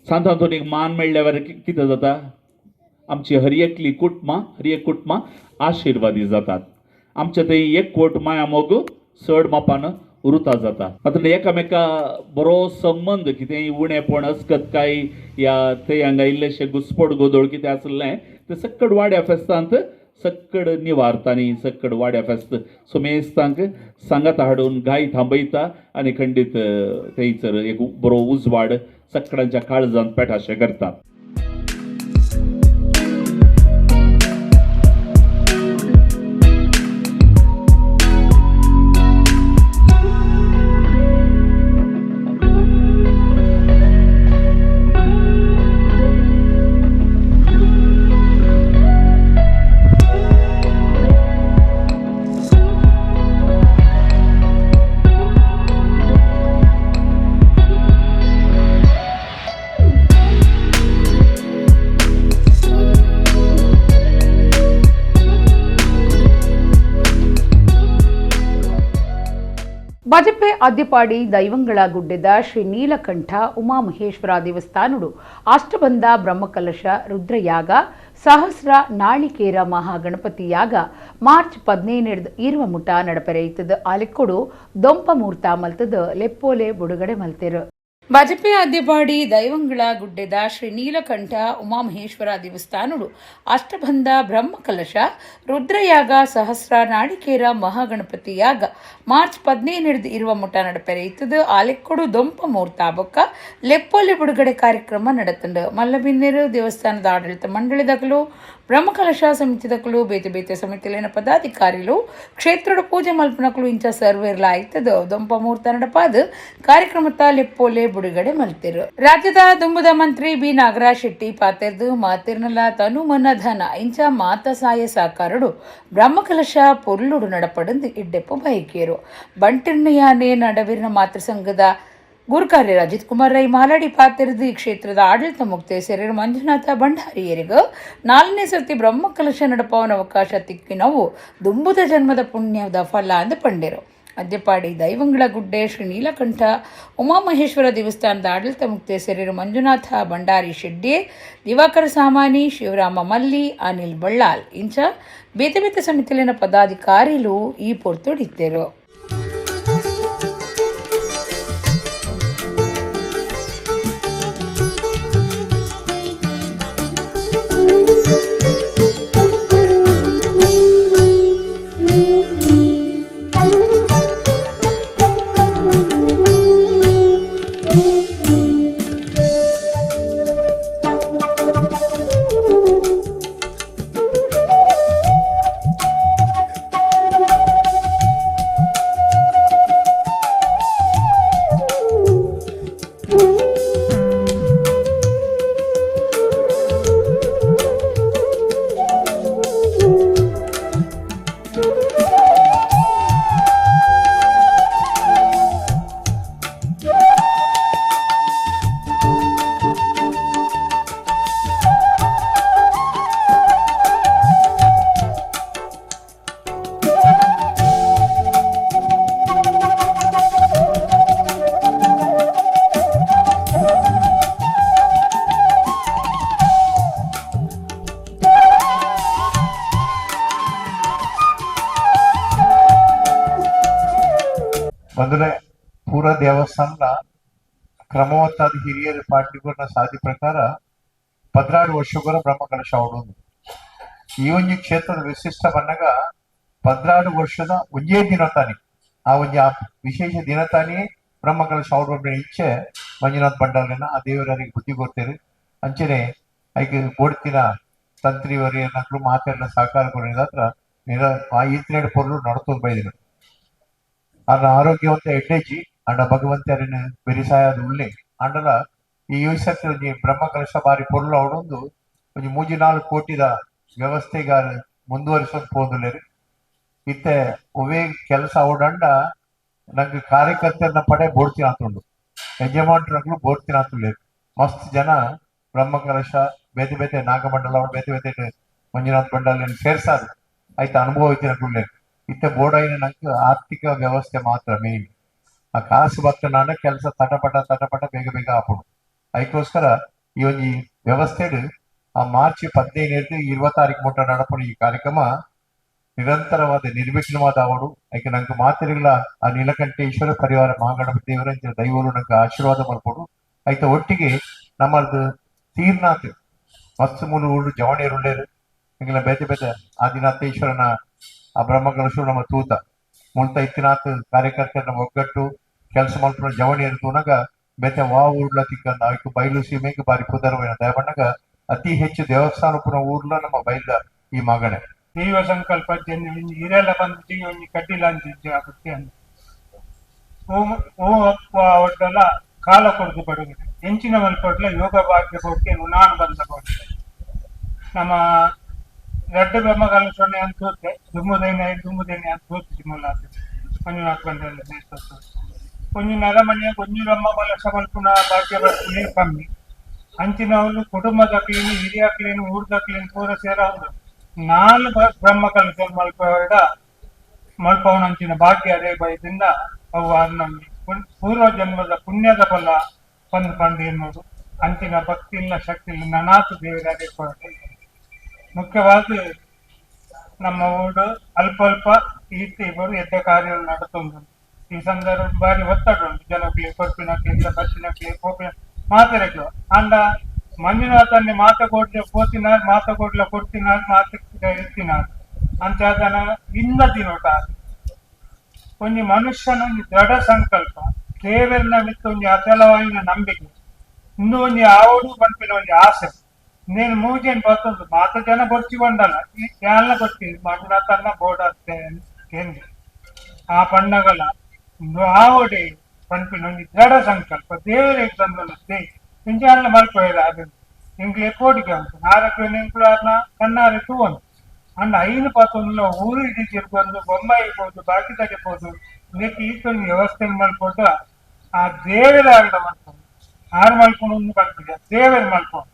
सांत अंतोनीक मान मेळ्ळ्यावर कितें जाता? आमची हर एकली कुटुंबां आशिर्वादी जातात. आमच्या थंय एकवट माया मोग चड मापान उरता जाता. आतां एकामेका बरो संबंध कितेंय उणेपण अस्कतकाय या थंय हांगा इल्लेशे घुस्पट गोदोळ कितें आसलें तें सकट वाड्या फेस्तांत सक्कड निवारतानी सक्कड वाड्या फेस्त सुमेस्तांक सांगात हाडून गाय थांबयता आनी खंडीत थंयसर एक बरो उजवाड सक्कडांच्या काळजांत पेटाशें करता. ಬಜಪೆ ಅದ್ಯಪಾಡಿ ದೈವಂಗಳ ಗುಡ್ಡೆದ ಶ್ರೀ ನೀಲಕಂಠ ಉಮಾಮಹೇಶ್ವರ ದೇವಸ್ಥಾನಡು ಅಷ್ಟಬಂಧ ಬ್ರಹ್ಮಕಲಶ ರುದ್ರಯಾಗ ಸಹಸ್ರ ನಾಳಿಕೇರ ಮಹಾಗಣಪತಿಯಾಗ ಮಾರ್ಚ್ 15 ಇರುವ ಮುಟ ನಡಪೆರೆಯಿತದ ಆಲಿಕ್ಕೊಡು ದೊಂಪ ಮೂರ್ತ ಮಲ್ತದ ಲೆಪ್ಪೋಲೆ ಬುಡುಗಡೆ ಮಲ್ತೆರು. ಬಜಪೆ ಅದ್ಯಪಾಡಿ ದೈವಂಗಳ ಗುಡ್ಡೆದ ಶ್ರೀ ನೀಲಕಂಠ ಉಮಾಮಹೇಶ್ವರ ದೇವಸ್ಥಾನಡು ಅಷ್ಟಬಂಧ ಬ್ರಹ್ಮಕಲಶ ರುದ್ರಯಾಗ ಸಹಸ್ರ ನಾಳಿಕೇರ ಮಹಾಗಣಪತಿಯಾಗ ಮಾರ್ಚ್ 15 ಇರುವ ಮುಟ ನಡಪೆರೆಯಿತದ ಆಲೆಕ್ಕೊಡು ದೊಂಪ ಮೂರ್ತ ಬೊಕ್ಕ ಲೆಪ್ಪೊಲೆ ಬಿಡುಗಡೆ ಕಾರ್ಯಕ್ರಮ ನಡೆತಂಡು. ಮಲ್ಲಬಿನ್ನೇರು ದೇವಸ್ಥಾನದ ಆಡಳಿತ ಮಂಡಳಿದಕಲು ಬ್ರಹ್ಮಕಲಶ ಸಮಿತಿದಕಲು ಬೇತೆ ಬೇತೆ ಸಮಿತಿಲಿನ ಪದಾಧಿಕಾರಿಗಳು ಕ್ಷೇತ್ರದ ಪೂಜೆ ಮಲ್ಪನಕಲು ಇಂಚ ಸರ್ವೇರ್ಲ ಆಯ್ತದ ದೊಂಪ ಮೂರ್ತ ನಡಪಾದ ಕಾರ್ಯಕ್ರಮದ ಲೆಪ್ಪೋಲೆ ಬಿಡುಗಡೆ ಮಲ್ತಿರು. ರಾಜ್ಯದ ದುಂಬುದ ಮಂತ್ರಿ ಬಿ ನಾಗರಾಜ್ ಶೆಟ್ಟಿ ಪಾತೆರ್ದು ಮಾತಿರ್ನಲ ತನು ಮನ ಧನ ಇಂಚ ಮಾತ ಸಾಯ ಸಾಕಾರಡು ಬ್ರಹ್ಮಕಲಶ ಪೊರ್ಲುಡು ನಡಪಡಂದು ಇಡ್ಡೆಪ್ಪು ಬಯಕೇರು. ಬಂಟಿರ್ನಯಾನೆ ನಡವಿರ್ನ ಮಾತೃ ಸಂಘದ ಗುರುಕಾರ್ಯ ಅಜಿತ್ ಕುಮಾರ್ ರೈ ಮಾಲಾಡಿ ಪಾತಿರದು ಈ ಕ್ಷೇತ್ರದ ಆಡಳಿತ ಮುಕ್ತೆ ಸೆರೆರು ಮಂಜುನಾಥ ಭಂಡಾರಿಯರಿಗೂ 4ನೇ ಸರ್ತಿ ಬ್ರಹ್ಮಕಲಶ ನಡಪವನ ಅವಕಾಶ ತಿಕ್ಕಿನವು ದುಂಬುದ ಜನ್ಮದ ಪುಣ್ಯದ ಫಲ ಅಂದು ಪಂಡಿರು. ಅದ್ಯಪಾಡಿ ದೈವಂಗಳ ಗುಡ್ಡೆ ಶ್ರೀ ನೀಲಕಂಠ ಉಮಾಮಹೇಶ್ವರ ದೇವಸ್ಥಾನದ ಆಡಳಿತ ಮುಕ್ತೆ ಸೆರೆರು ಮಂಜುನಾಥ ಭಂಡಾರಿ ಶೆಡ್ಡೆ ದಿವಾಕರ ಸಾಮಾನಿ ಶಿವರಾಮ ಮಲ್ಲಿ ಅನಿಲ್ ಬಳ್ಳಾಲ್ ಇಂಚ ಬೇತೆ ಬೇತೆ ಸಮಿತಿಲಿನ ಪದಾಧಿಕಾರಿಗಳು ಈ ಪೊರ್ತೊಡಿತ್ತರು. ಮೊದಲೇ ಪೂರ ದೇವಸ್ಥಾನದ ಕ್ರಮವತ್ತಾದ ಹಿರಿಯರ ಪಾರ್ಟಿಗಳ ಸಾಧಿ ಪ್ರಕಾರ 16 ವರ್ಷಗಳ ಬ್ರಹ್ಮಕಲಶ ಆಡೋದು. ಈ ಒಂಜಿ ಕ್ಷೇತ್ರದ ವಿಶಿಷ್ಟ ಬನ್ನಗ 16 ವರ್ಷದ ಒಂದೇ ದಿನ ತಾನಿ ಆ ಒಂಜಿ ವಿಶೇಷ ದಿನ ತಾನಿಯೇ ಬ್ರಹ್ಮಕಲಶ ಆಡೋದ್ರ ಇಚ್ಛೆ ಮಂಜುನಾಥ್ ಭಂಡಾರಿನ ಆ ದೇವರಿಗೆ ಬುದ್ಧಿ ಕೊಡ್ತೇವೆ. ಅಂಚನೆ ಐಕೆ ಬೋಡ್ತಿನ ತಂತ್ರಿವರಿ ನಕಲು ಮಾತೆಲ್ಲ ಸಹಕಾರ ಕೊಡಿದ ಹತ್ರ ಆ ಈತಿನೆರಡು ಪೊರ್ಲು ನಡ್ತೋದು ಬೈದಿನ ಅನ್ನ ಆರೋಗ್ಯವಂತ ಎಡ್ಡೆಜಿ ಅಂಡ ಭಗವಂತರನ್ನ ಬೆರಿಸಾಯದ ಉಳ್ಳೆ ಅಂಡಲ ಈ ಯೂಸಕ್ಕೆ ಒಂಜಿ ಬ್ರಹ್ಮಕಲಶ ಬಾರಿ ಪೊರ್ಲು ಅವಡೊಂದು ಒಂಜಿ 3-4 ಕೋಟಿದ ವ್ಯವಸ್ಥೆಗಾರ ಮುಂದುವರಿಸೋದು ಪೋದುಲೇರು. ಇತ್ತೆ ಒವೇ ಕೆಲಸ ಅವಡಂಡ ನಂಗೆ ಕಾರ್ಯಕರ್ತರನ್ನ ಪಡೆ ಬೋಡ್ತಿನ ಆತುಂಡು ಯಜಮಾನ್ರಗಳು ಬೋಡ್ತಿನ ಆತುಲೇರು. ಮಸ್ತ್ ಜನ ಬ್ರಹ್ಮಕಲಶ ಬೇತೆ ಬೇತೆ ನಾಗಮಂಡಲ ಬೇತೆ ಬೇತೆ ಮಂಜುನಾಥ್ ಭಂಡಾರಿ ಸೇರ್ಸಾರು ಆಯ್ತು ಅನುಭವ ಐತಿನ ಇತ್ತೆ ಬೋರ್ಡ್ ನಂಗೆ ಆರ್ಥಿಕ ವ್ಯವಸ್ಥೆ ಮಾತ್ರ ಮೇನ್ ಆ ಕಾಸು ಭಕ್ತನಾಡ ಕೆಲಸ ತಟಪಟ ಬೇಗ ಬೇಗ ಆಪುಡು. ಅದಕ್ಕೋಸ್ಕರ ಈ ಒಂದು ವ್ಯವಸ್ಥೆ ಆ ಮಾರ್ಚ್ 15 20 ಮುಟ್ಟ ನಡಪಡು ಈ ಕಾರ್ಯಕ್ರಮ ನಿರಂತರವಾದ ನಿರ್ವಿಘ್ನವಾದ ಅವಡು ಯಾಕೆ ನಂಗೆ ಮಾತಿರಲ್ಲ ಆ ನೀಲಕಂಠೇಶ್ವರ ಪರಿವಾರ ಮಹಾಗಣಪತಿ ದೇವರ ದೈವರು ನಂಗೆ ಆಶೀರ್ವಾದ ಮಾಡ್ಕೊಡು ಆಯ್ತಾ. ಒಟ್ಟಿಗೆ ನಮ್ಮದು ತೀರ್ನಾಥ್ ಮಸ್ತ್ ಮೂಲ ಊರು ಜವಣಿಯರುಳ್ಳೇರು ಇಂಗಿನ ಬೇತೆ ಬೇತೆ ಆದಿನಾಥೇಶ್ವರನ ಆ ಬ್ರಹ್ಮಕಲಶ ನಮ್ಮ ತೂತ ಮುಳ್ತ ಇತ್ತಿನಾಥ ಕಾರ್ಯಕರ್ತರ ಒಗ್ಗಟ್ಟು ಕೆಲಸ ಮಲ್ಪನ ಜವಣಿ ಇರ್ತುನಾಗ ಬೇತೆ ವಾ ಊರ್ಲ ತಿಕ್ಕಂದ ಅವಕ್ಕೆ ಬಯಲು ಸೀಮೆಗೆ ಬಾರಿ ಪುದರವೈನ ದಯಬಣ್ಣಗ ಅತಿ ಹೆಚ್ಚು ದೇವಸ್ಥಾನ ಪುನ ಊರ್ಲ ನಮ್ಮ ಬೈಲ ಈ ಮಗಣೆ ದೈವ ಸಂಕಲ್ಪ ಹಿರೆಲ್ಲ ಬಂದು ಒಂಜಿ ಕಡ್ಡಿಲ ಅಂತಿದ್ದೆ ಆಗುತ್ತೆ ಅಂತ ಒಟ್ಟೆಲ್ಲ ಕಾಲ ಕೊಡ್ದು ಬಡುಗೆ ಹೆಂಚಿನ ಮಲ್ಪಟ್ಲ ಯೋಗ ಭಾಗ್ಯ ಕೊಡ್ಕೆ ನಾನು ಬಂದ ಕೊಡ್ತೆ ನಮ್ಮ ரெண்டு பிரம்மகாலம் சொன்னேன் தூத்து தும்முதேனே ಅಂತ ತೋರಿಸಿ ಮುಲ್ಲ கொஞ்சம் ಹಾಕೊಂಡಲ್ಲ கொஞ்சம் ನೆಲಮನೆಯ கொஞ்சம் ರಮ್ಮ ಬಲಸ ಮಲ್ಪುನ ಭಾಗ್ಯ ಬರ್ತೀನಿ ಕಮ್ಮಿ ಅಂಚಿನವರು ಕುಟುಂಬದ ಕ್ಲೀನು ಹಿರಿಯ ಕ್ಲೀನು ಊರ್ದ ಕ್ಲೀನು ಪೂರ ಸೇರ ನಾಲ್ ಬ್ರಹ್ಮಕಲಶ ಮಲ್ಪವನ ಅಂಚಿನ ಭಾಗ್ಯ ಅದೇ ಭಯದಿಂದ ಅವು ನಮ್ಗೆ ಪೂರ್ವ ಜನ್ಮದ ಪುಣ್ಯದ ಫಲ ಪಂದು ಎನ್ನುವುದು ಅಂಚಿನ ಭಕ್ತಿ ಇಲ್ಲ ಶಕ್ತಿ ಇಲ್ಲ ನನಾತು ದೇವರಾಗೆ ಕೊಡಲಿ ಮುಖ್ಯವಾಗಿ ನಮ್ಮ ಊರು ಅಲ್ಪ ಅಲ್ಪ ಇವರು ಎದ್ದ ಕಾರ್ಯವನ್ನು ನಡುತ್ತುಂಟು ಈ ಸಂದರ್ಭ ಬಾರಿ ಒತ್ತಡ ಉಂಟು ಜನಕ್ಕೆ ಕೊರ್ಪಿನಕ್ಕೆ ಬಸ್ಸಿನಕ್ಕೆ ಕೋಪಿನ ಮಾತೆರೆಗಳು ಅಂಡ ಮಂಜುನಾಥನ್ನೇ ಮಾತಕೊಡ್ಲ ಕೊಡ್ತಿನಾರ್ ಮಾತ ಇರ್ತಿನಾರ್ ಅಂತ ಅದನ್ನ ಇಂದತಿ ನೋಟ ಒಂದು ಮನುಷ್ಯನ ಒಂದು ದೃಢ ಸಂಕಲ್ಪ ಕೇವಲ ಮಿತ್ತ ಒಂದು ಅಚಲವಾಯಿನ ನಂಬಿಕೆ ಇನ್ನೂ ಒಂದು ಯಾವುದು ಪಂಪಿನ ಒಂದು ಆಸೆ నేను మూజేని పోతుంది మాత జన పొడిచి వండాల ఈ క్యాన్ల కొట్టి మంజునాథన్న బోర్డు ఏంది ఆ పండగల ఆవిడే పంపిన దృఢ సంకಲ್ಪ ದೇವರ ತಂದು ಇಂಜಾನ್ಲ ಮಲ್ಪೋಯ್ದ ಅದು ಇಂಗ್ಲು ಎಪ್ಪೋಟಿಗೆ ಉಂಟು ನಾರಕ್ಕೆ ಇಂಕ್ಲು ಅದನ್ನ ಕಣ್ಣಾರಿಟ್ಟು ಒಂದು ಅಂಡ್ ಐನು ಪತ್ತೊಂದುలో ಊರು ಇಡೀ ತಿರ್ಕೊಂಡು ಬೊಂಬಾಯಿ ಹೋದು ಬಾಕಿ ತಗೆಬೋದು ಇದಕ್ಕೆ ಈತೊಂದು ವ್ಯವಸ್ಥೆ ಮಲ್ಪೋದು ಆ ದೇವರ ಆಡ ಮಲ್ಕೊಂಡು ಆರು ಮಲ್ಕೊಂಡು ಕಲ್ಪಿದೆ ದೇವರ ಮಲ್ಕೊಂಡು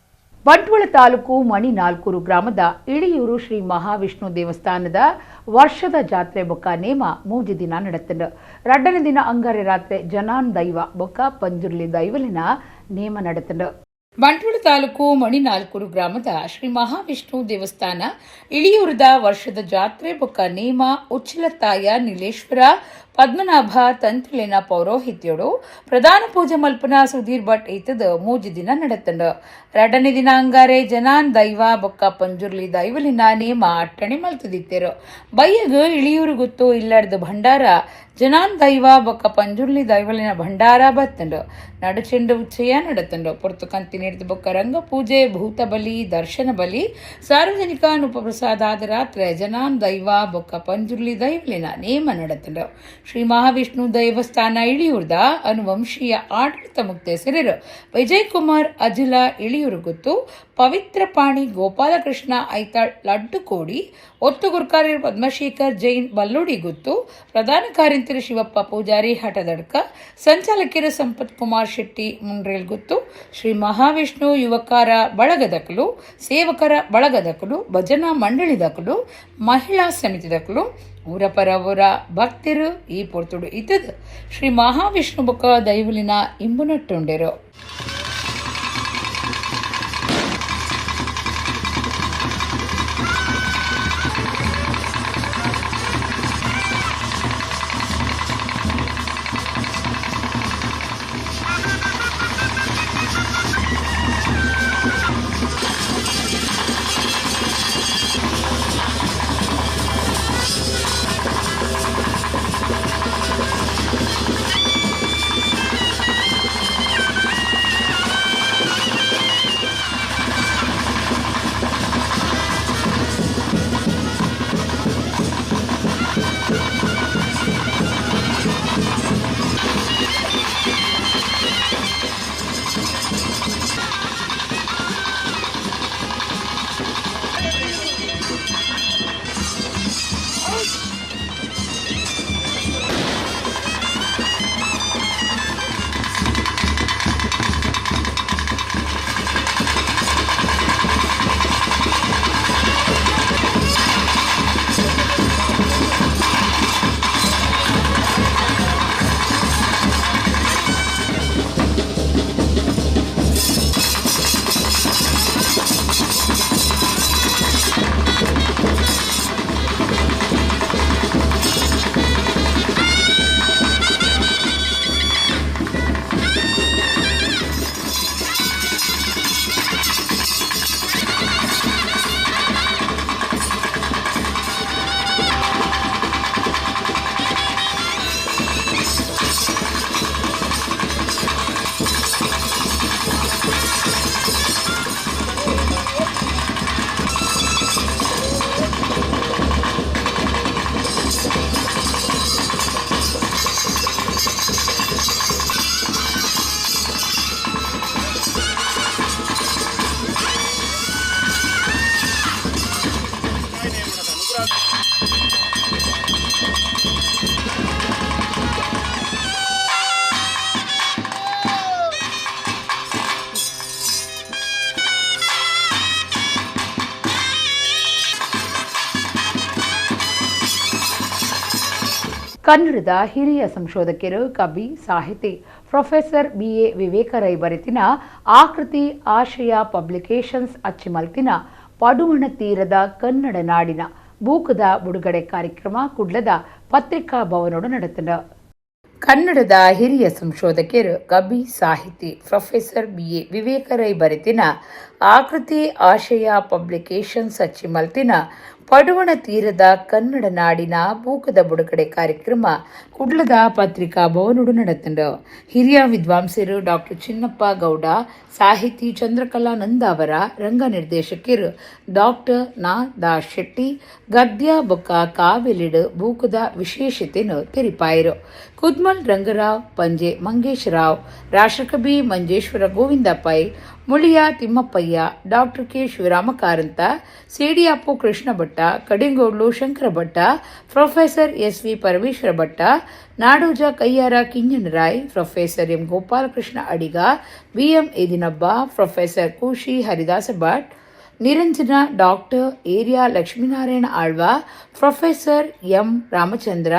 ಬಂಟ್ವಾಳ ತಾಲೂಕು ಮಣಿನಾಲ್ಕೂರು ಗ್ರಾಮದ ಇಳಿಯೂರು ಶ್ರೀ ಮಹಾವಿಷ್ಣು ದೇವಸ್ಥಾನದ ವರ್ಷದ ಜಾತ್ರೆ ಬೊಕ್ಕ ನೇಮ ಮೂಜಿ ದಿನ ನಡೆತಂಡು ರಡ್ಡನೇ ದಿನ ಅಂಗಾರೆ ರಾತ್ರಿ ಜನಾನ್ ದೈವ ಬೊಕ್ಕ ಪಂಜುರ್ಲಿ ದೈವಲಿನ ನೇಮ ನಡೆತಂಡು ಬಂಟ್ವಾಳ ತಾಲೂಕು ಮಣಿನಾಲ್ಕೂರು ಗ್ರಾಮದ ಶ್ರೀ ಮಹಾವಿಷ್ಣು ದೇವಸ್ಥಾನ ಇಳಿಯೂರದ ವರ್ಷದ ಜಾತ್ರೆ ಬೊಕ್ಕ ನೇಮ ಉಚ್ಚಿಲತ್ತಾಯ ನೀಲೇಶ್ವರ ಪದ್ಮನಾಭ ತಂತ್ರಿಲಿನ ಪೌರೋಹಿತ್ಯೋಡು ಪ್ರಧಾನ ಪೂಜೆ ಮಲ್ಪನ ಸುಧೀರ್ ಭಟ್ ಈತದ ಮೂಜಿ ದಿನ ನಡೆತಂಡು ಎರಡನೇ ದಿನ ಅಂಗಾರೆ ಜನಾನ್ ದೈವ ಬೊಕ್ಕ ಪಂಜುರ್ಲಿ ದೈವಲಿನ ನೇಮ ಅಟ್ಟಣೆ ಮಲ್ತದಿತ್ತೇರು ಬಯ್ಯಗ ಇಳಿಯೂರು ಗೊತ್ತು ಇಲ್ಲಾರ್ದ ಭಂಡಾರ ಜನಾನ್ ದೈವ ಬೊಕ್ಕ ಪಂಜುರ್ಲಿ ದೈವಲಿನ ಭಂಡಾರ ಬತ್ತಂಡು ನಡುಚೆಂಡು ಉಚ್ಚಯ ನಡೆತಂಡು ಪೊರ್ತು ಕಂತಿ ನೀಡಿದ ಬೊಕ್ಕ ರಂಗ ಪೂಜೆ ಭೂತ ಬಲಿ ದರ್ಶನ ಬಲಿ ಸಾರ್ವಜನಿಕ ಉಪಪ್ರಸಾದಾದ ರಾತ್ರಿ ಜನಾನ್ ದೈವ ಬೊಕ್ಕ ಪಂಜುರ್ಲಿ ದೈವಲಿನ ನೇಮ ನಡೆತಂಡು ಶ್ರೀ ಮಹಾವಿಷ್ಣು ದೇವಸ್ಥಾನ ಇಳಿಯೂರ್ದ ಅನುವಂಶೀಯ ಆಡಳಿತ ಮುಕ್ತೇಸರರು ವಿಜಯಕುಮಾರ್ ಅಜಿಲ ಇಳಿಯೂರು ಗೊತ್ತು ಪವಿತ್ರ ಪಾಣಿ ಗೋಪಾಲಕೃಷ್ಣ ಐತಾಳ್ ಲಡ್ಡು ಕೋಡಿ ಒತ್ತು ಗುರ್ಕಾರ್ಯರು ಪದ್ಮಶೇಖರ್ ಜೈನ್ ಬಲ್ಲೋಡಿ ಗೊತ್ತು ಪ್ರಧಾನ ಕಾರ್ಯಂತರಿ ಶಿವಪ್ಪ ಪೂಜಾರಿ ಹಠದಡ್ಕ ಸಂಚಾಲಕಿಯರು ಸಂಪತ್ ಕುಮಾರ್ ಶೆಟ್ಟಿ ಮುಂಡ್ರೇಲ್ ಗೊತ್ತು ಶ್ರೀ ಮಹಾವಿಷ್ಣು ಯುವಕರ ಬಳಗದಕಲು ಸೇವಕರ ಬಳಗದಕಲು ಭಜನಾ ಮಂಡಳಿದಕಲು ಮಹಿಳಾ ಸಮಿತಿದಕಲು ಊರ ಪರವರ ಭಕ್ತರು ಈ ಪೊರ್ತುಡು ಇದ್ದದು ಶ್ರೀ ಮಹಾವಿಷ್ಣು ಬೊಕ್ಕ ದೈವಲಿನ ಇಂಬುನಟ್ಟುಂಡೆರು ಕನ್ನಡದ ಹಿರಿಯ ಸಂಶೋಧಕರು, ಕವಿ, ಸಾಹಿತಿ ಪ್ರೊಫೆಸರ್ BA ವಿವೇಕರೈ ಬರೆತಿನ ಆಕೃತಿ ಆಶಯ ಪಬ್ಲಿಕೇಶನ್ಸ್ ಅಚ್ಚಿಮಲ್ತಿನ ಪಡುವಣ ತೀರದ ಕನ್ನಡ ನಾಡಿನ ಬೂಕದ ಬಿಡುಗಡೆ ಕಾರ್ಯಕ್ರಮ ಕುಡ್ಲದ ಪತ್ರಿಕಾ ಭವನೋಡು ನಡೆತದ. ಕನ್ನಡದ ಹಿರಿಯ ಸಂಶೋಧಕರು, ಕವಿ, ಸಾಹಿತಿ ಪ್ರೊಫೆಸರ್ BA ವಿವೇಕರೈ ಬರೆತಿನ ಆಕೃತಿ ಆಶಯ ಪಬ್ಲಿಕೇಶನ್ಸ್ ಅಚ್ಚಿಮಲ್ತಿನ ಪಡುವಣ ತೀರದ ಕನ್ನಡ ನಾಡಿನ ಬೂಕದ ಬಿಡುಗಡೆ ಕಾರ್ಯಕ್ರಮ ಕುಡ್ಲದ ಪತ್ರಿಕಾ ಭವನೋಡು ನಡೆತಂಡ. ಹಿರಿಯ ವಿದ್ವಾಂಸರು ಡಾಕ್ಟರ್ ಚಿನ್ನಪ್ಪ ಗೌಡ, ಸಾಹಿತಿ ಚಂದ್ರಕಲಾ ನಂದಾವರ, ರಂಗ ನಿರ್ದೇಶಕರು ಡಾಕ್ಟರ್ ದಾಸ್ ಶೆಟ್ಟಿ, ಗದ್ಯ ಬೊಕ್ಕ ಕಾವೆಲಿಡು ಬೂಕದ ವಿಶೇಷತೆಯನ್ನು ತೆರಿಪಾಯರು. ಕುದ್ಮಲ್ ರಂಗರಾವ್, ಪಂಜೆ ಮಂಗೇಶ್ ರಾವ್, ರಾಷ್ಟ್ರಕವಿ Manjeshwar Govinda Pai, Muliya Thimmappayya, doctor K Shivarama Karanth, Sediyapu Krishna Bhatta, Kadengodlu Shankara Bhatta, professor SV Parameshwara Bhatta, Nadoja Kayyara Kinhanna Rai, professor M Gopalakrishna Adiga, BM Idinabba, professor Kushi Haridasa Bhat, Niranjana, doctor Erya Lakshminarayana Alva, professor M Ramachandra,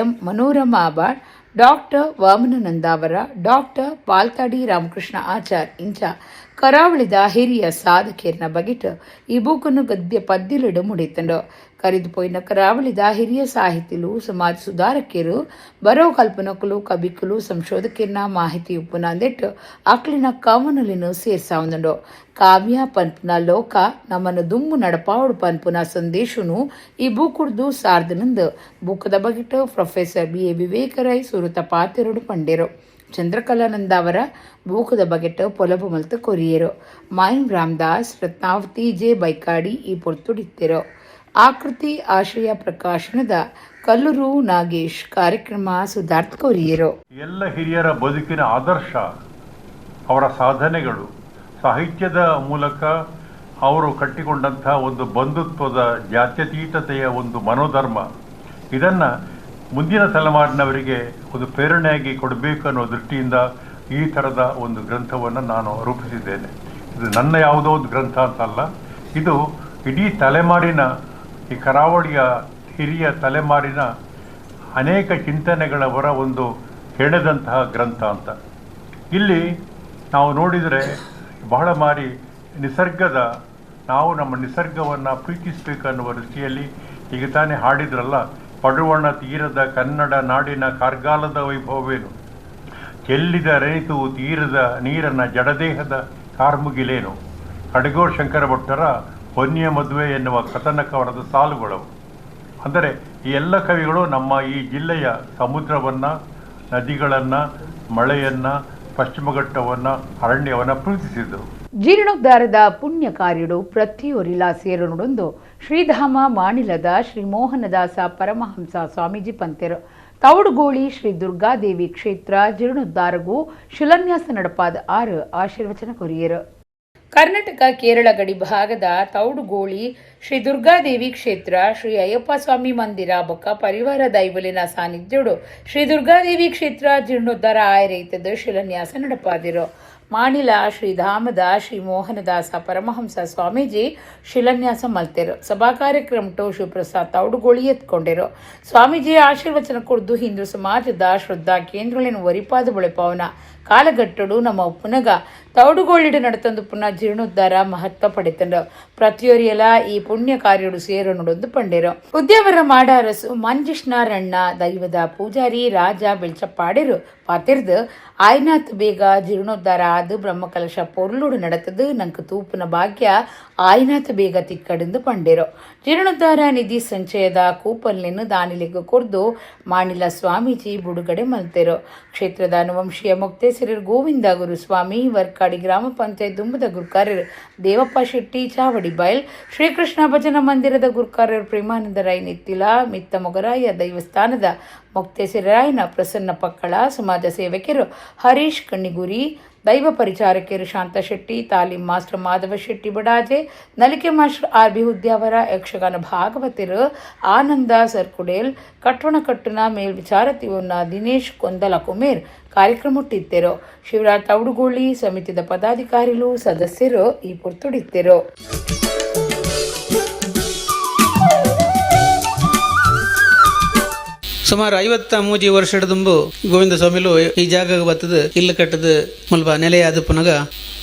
M Manorama Bhat, doctor Vamana Nandavara, doctor Palthadi Ramakrishna Achar ಇಂಚ ಕರಾವಳಿದ ಹಿರಿಯ ಸಾಧಕೇರ್ನ ಬಗೆಟ್ ಈ ಬೂಕನ್ನು ಗದ್ಯ ಪದ್ಯಲಿಡು ಮುಡಿತಂಡು. ಕರಿದುಪೋಯಿನ ಕರಾವಳಿದ ಹಿರಿಯ ಸಾಹಿತಿಲು, ಸಮಾಜ ಸುಧಾರಕರು, ಬರೋ ಕಲ್ಪನಕಲು, ಕವಿಕಲು, ಸಂಶೋಧಕರ್ನ ಮಾಹಿತಿ ಉಪ್ಪುನಂದೆಟ್ಟು ಅಕ್ಲಿನ ಕವನಲಿನ ಸೇರ್ಸಾವಂದು. ಕಾವ್ಯ ಪನ್ಪುನ ಲೋಕ ನಮ್ಮನ್ನು ದುಮ್ಮು ನಡಪಾವಡು ಪನ್ಪುನ ಸಂದೇಶನು ಈ ಬೂಕುಡ್ದು ಸಾರ್ದನಂದು ಬೂಕದ ಬಗೆಟ್ ಪ್ರೊಫೆಸರ್ BA ವಿವೇಕರೈ ಸುರುತ ಪಾತೆರಡು ಪಂಡೇರು. ಚಂದ್ರಕಲಾನಂದ ಅವರ ಬೂಕದ ಬಗೆಟ್ ಪೊಲಬು ಮಲ್ತ ಕೊರಿಯರು. ಮೈನ್ ರಾಮದಾಸ್, ರತ್ನಾವತಿ J ಬೈಕಾಡಿ ಈ ಪೊರ್ತುಡಿತ್ತಿರು. ಆಕೃತಿ ಆಶಯ ಪ್ರಕಾಶನದ ಕಲ್ಲೂರು ನಾಗೇಶ್ ಕಾರ್ಯಕ್ರಮ ಸುಧಾರ್ಥ ಕೊರಿಯರು. ಎಲ್ಲ ಹಿರಿಯರ ಬದುಕಿನ ಆದರ್ಶ, ಅವರ ಸಾಧನೆಗಳು, ಸಾಹಿತ್ಯದ ಮೂಲಕ ಅವರು ಕಟ್ಟಿಕೊಂಡಂತಹ ಒಂದು ಬಂಧುತ್ವದ, ಜಾತ್ಯತೀತತೆಯ ಒಂದು ಮನೋಧರ್ಮ, ಇದನ್ನು ಮುಂದಿನ ತಲೆಮಾರಿನವರಿಗೆ ಒಂದು ಪ್ರೇರಣೆಯಾಗಿ ಕೊಡಬೇಕು ಅನ್ನೋ ದೃಷ್ಟಿಯಿಂದ ಈ ಥರದ ಒಂದು ಗ್ರಂಥವನ್ನು ನಾನು ರೂಪಿಸಿದ್ದೇನೆ. ಇದು ನನ್ನ ಯಾವುದೋ ಒಂದು ಗ್ರಂಥ ಅಂತಲ್ಲ, ಇದು ಇಡೀ ತಲೆಮಾರಿನ, ಈ ಕರಾವಳಿಯ ಹಿರಿಯ ತಲೆಮಾರಿನ ಅನೇಕ ಚಿಂತನೆಗಳವರ ಒಂದು ಹೆಣೆದಂತಹ ಗ್ರಂಥ ಅಂತ. ಇಲ್ಲಿ ನಾವು ನೋಡಿದರೆ ಬಹಳ ಮಾರಿ ನಿಸರ್ಗದ, ನಾವು ನಮ್ಮ ನಿಸರ್ಗವನ್ನು ಪ್ರೀತಿಸಬೇಕನ್ನುವ ದೃಷ್ಟಿಯಲ್ಲಿ ಈಗ ತಾನೇ ಹಾಡಿದ್ರಲ್ಲ, ಪಡುವಣ ತೀರದ ಕನ್ನಡ ನಾಡಿನ ಕಾರ್ಗಾಲದ ವೈಭವವೇನು, ಚೆಲ್ಲಿದ ರೈತು ತೀರದ ನೀರನ್ನ ಜಡದೇಹದ ಕಾರ್ಮುಗಿಲೇನು, ಕಡಗೋರ್ ಶಂಕರ ಭಟ್ಟರ ಹೊನ್ನಿಯ ಮದುವೆ ಎನ್ನುವ ಕಥನ ಕವನದ ಸಾಲುಗಳು. ಅಂದರೆ ಈ ಎಲ್ಲ ಕವಿಗಳು ನಮ್ಮ ಈ ಜಿಲ್ಲೆಯ ಸಮುದ್ರವನ್ನು, ನದಿಗಳನ್ನು, ಮಳೆಯನ್ನು, ಪಶ್ಚಿಮ ಘಟ್ಟವನ್ನು, ಅರಣ್ಯವನ್ನು ಪ್ರೀತಿಸಿದರು. ಜೀರ್ಣೋದ್ಧಾರದ ಪುಣ್ಯ ಕಾರ್ಯಡು ಪ್ರತಿಯೊರಿಲ ಸೇರನುಡೊಂದು ಶ್ರೀಧಾಮ ಮಾಣಿಲದ ಶ್ರೀ ಮೋಹನದಾಸ ಪರಮಹಂಸ ಸ್ವಾಮೀಜಿ ಪಂತೆರು ತೌಡುಗೋಳಿ ಶ್ರೀ ದುರ್ಗಾದೇವಿ ಕ್ಷೇತ್ರ ಜೀರ್ಣೋದ್ಧಾರಗೂ ಶಿಲಾನ್ಯಾಸ ನಡಪಾದ 6 ಆಶೀರ್ವಚನ ಕೊರಿಯರು. ಕರ್ನಾಟಕ ಕೇರಳ ಗಡಿ ಭಾಗದ ತೌಡುಗೋಳಿ ಶ್ರೀ ದುರ್ಗಾದೇವಿ ಕ್ಷೇತ್ರ, ಶ್ರೀ ಅಯ್ಯಪ್ಪ ಸ್ವಾಮಿ ಮಂದಿರ ಬೊಕ್ಕ ಪರಿವಾರ ದೈವಲಿನ ಸಾನ್ನಿಧ್ಯಡು ಶ್ರೀ ದುರ್ಗಾದೇವಿ ಕ್ಷೇತ್ರ ಜೀರ್ಣೋದ್ಧಾರ ಆಯರೈತದ ಶಿಲಾನ್ಯಾಸ ನಡಪಾದಿರು. ಮಾಣಿಲ ಶ್ರೀಧಾಮದ ಶ್ರೀ ಮೋಹನದಾಸ ಪರಮಹಂಸ ಸ್ವಾಮೀಜಿ ಶಿಲಾನ್ಯಾಸ ಮಲ್ತೆರು. ಸಭಾ ಕಾರ್ಯಕ್ರಮ ಶಿವಪ್ರಸಾದ್ ತೌಡುಗೋಳಿ ಎತ್ಕೊಂಡೆರು. ಸ್ವಾಮೀಜಿ ಆಶೀರ್ವಚನ ಕೊಡ್ದು ಹಿಂದೂ ಸಮಾಜದ ಶ್ರದ್ಧಾ ಕೇಂದ್ರಗಳಿನ ವರಿಪಾದ ಬಳಿಪವನ ಕಾಲಘಟ್ಟಡು ನಮ್ಮ ಉಪ್ಪುನಗ ತೌಡುಗೋಳಿಡು ನಡತಂದು ಪುನಃ ಜೀರ್ಣೋದ್ಧಾರ ಮಹತ್ವ ಪಡೆತಂಡು ಪ್ರತಿಯೊರಿಯಲ ಈ ಪುಣ್ಯ ಕಾರ್ಯಡು ಸೇರನುಡೊಂದು ಪಂಡೇರು. ಉದ್ಯಾವರ ಮಾಡಾರಸು ಮಂಜುಷ್ಣಾರಣ್ಣ ದೈವದ ಪೂಜಾರಿ ರಾಜ ಬೆಳ್ಚಪ್ಪಾಡೆರು ಪಾತಿರ್ದು ಆಯ್ನಾತ್ ಬೇಗ ಜೀರ್ಣೋದ್ಧಾರ ಆದು ಬ್ರಹ್ಮಕಲಶ ಪೊರ್ಲುಡು ನಡತದು ನಂಕು ತೂಪುನ ಭಾಗ್ಯ ಆಯ್ನಾತ್ ಬೇಗ ತಿಕ್ಕಡಿಂದು ಪಂಡೇರು. ಜೀರ್ಣೋದ್ಧಾರ ನಿಧಿ ಸಂಚಯದ ಕೂಪನ್ಲಿನ ದಾನಿಲಿಗೆ ಕೊರ್ದು ಮಾಣಿಲ ಸ್ವಾಮೀಜಿ ಬಿಡುಗಡೆ ಮಲ್ತೆರು. ಕ್ಷೇತ್ರದ ಅನುವಂಶೀಯ ಮುಕ್ತೇಶ್ವರರು ಗೋವಿಂದ ಗುರುಸ್ವಾಮಿ, ವರ್ಕಾಡಿ ಗ್ರಾಮ ಪಂಚಾಯತ್ ದುಂಬದ ಗುರುಕಾರ್ಯರು ದೇವಪ್ಪ ಶೆಟ್ಟಿ ಚಾವಡಿ ಬೈಲ್, ಶ್ರೀಕೃಷ್ಣ ಭಜನ ಮಂದಿರದ ಗುರುಕಾರ್ಯರು ಪ್ರೇಮಾನಂದ ರಾಯ್ ನಿತ್ತಿಲ, ಮಿತ್ತ ಮೊಗರಾಯ ದೈವಸ್ಥಾನದ ಮುಕ್ತೇಶ್ವರರಾಯನ ಪ್ರಸನ್ನ ಪಕ್ಕಳ, ಸಮಾಜ ಸೇವಕರು ಹರೀಶ್ ಕಣ್ಣಿಗುರಿ, ದೈವ ಪರಿಚಾರಕರು ಶಾಂತ ಶೆಟ್ಟಿ, ತಾಲೀಮ್ ಮಾಸ್ಟರ್ ಮಾಧವ ಶೆಟ್ಟಿ ಬಡಾಜೆ, ನಲಿಕೆ ಮಾಸ್ಟರ್ RB ಉದ್ಯಾವರ, ಯಕ್ಷಗಾನ ಭಾಗವತರು ಆನಂದ ಸರ್ಕುಡೇಲ್, ಕಟ್ಟಣ ಮೇಲ್ವಿಚಾರತಿವನ್ನ ದಿನೇಶ್ ಕೊಂದಲ ಕುಮೇರ್ ಕಾರ್ಯಕ್ರಮಟ್ಟಿದ್ದರು. ಶಿವರಾಜ್ ತೌಡುಗೋಳಿ ಸಮಿತಿದ ಪದಾಧಿಕಾರಿಗಳು ಸದಸ್ಯರು ಈ ಪೊರ್ತುಡಿದ್ದರು. ಸುಮಾರು 50 ಮೂಜಿ ವರ್ಷದ ದುಂಬು ಗೋವಿಂದ ಸ್ವಾಮಿಲು ಈ ಜಾಗ ಬತ್ತದ ಇಲ್ಲು ಕಟ್ಟದ ಮುಲ್ಪ ನೆಲೆಯಾದ ಪುನಗ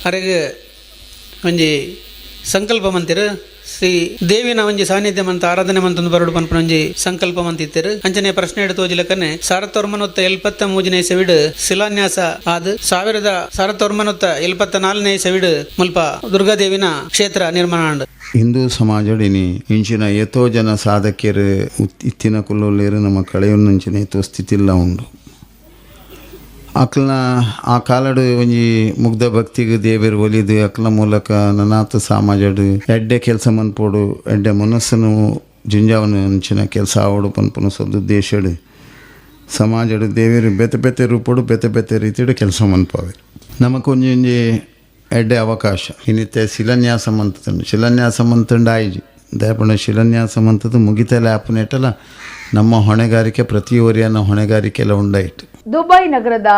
ಅರೆಗೆ ಒಂಜಿ ಸಂಕಲ್ಪ ಮಂತಿರ ಶ್ರೀ ದೇವಿನ ಒಂಜಿ ಸಾನ್ನಿಧ್ಯ ಮಂತ ಆರಾಧನೆ ಮಂತೊಂದು ಬರಡು ಪನ್ಪನ ಒಂಜಿ ಸಂಕಲ್ಪ ಮಂತಿತ್ತರು ಅಂಚನೆ ಪ್ರಶ್ನೆ ಹಿಡಿದು ತೋಜಿಲಕನೆ 1973 ಸವಿಡ್ ಶಿಲಾನ್ಯಾಸ ಆದ 1974 ಸವಿಡ್ ಮುಲ್ಪ ದುರ್ಗಾದೇವಿನ ಕ್ಷೇತ್ರ ನಿರ್ಮಾಣ ಅಂಡ್ ಹಿಂದೂ ಸಮಾಜಡಿನಿ ಇಂಚಿನ ಎತೋ ಜನ ಸಾಧಕ್ಯರು ಇತ್ತಿನ ಕುಲ್ಲೋಲೇರು ನಮ್ಮ ಕಳೆಯೊಂಚಿನ ಎತೋ ಸ್ಥಿತಿಲ್ಲ ಉಂಡು ಅಕ್ಲನ ಆ ಕಾಲಡು ಒಂಜಿ ಮುಗ್ಧ ಭಕ್ತಿಗೆ ದೇವರು ಒಲಿದು ಅಕ್ಲ ಮೂಲಕ ನನಾಥ ಸಮಾಜಡು ಎಡ್ಡೆ ಕೆಲಸ ಮನ್ಪೋಡು ಎಡ್ಡೆ ಮನಸ್ಸನ್ನು ಜುಂಜಾವನ ಅಂಚಿನ ಕೆಲಸ ಆವಡು ಪನ್ಪುನ ಸದುದ್ದೇಶಡು ಸಮಾಜಡು ದೇವರು ಬೆತೆ ಬೆತೆ ರೂಪಡು ಬೆತೆ ಬೆತೆ ರೀತಿಡು ಕೆಲಸ ಮನ್ಪಾವೆ ನಮಕೊಂಜಿ ಒಂಜಿ ಎಡ್ಡೆ ಅವಕಾಶ ಇನ್ನಿತ್ತೆ ಶಿಲಾನ್ಯಾಸ ಮಂತಂಡು ಶಿಲಾನ್ಯಾಸ ಮಂತಂಡು ಆಯ್ಜಿ ದಯಪಣ ಶಿಲಾನ್ಯಾಸ ಮಂತದ್ದು ಮುಗಿತಲೆ ಆಪನೇಟಲ್ಲ ನಮ್ಮ ಹೊಣೆಗಾರಿಕೆ ಪ್ರತಿಯೊರಿಯನ್ನ ಹೊಣೆಗಾರಿಕೆ ಎಲ್ಲ ಉಂಡಾಯಿತು. ದುಬೈ ನಗರದ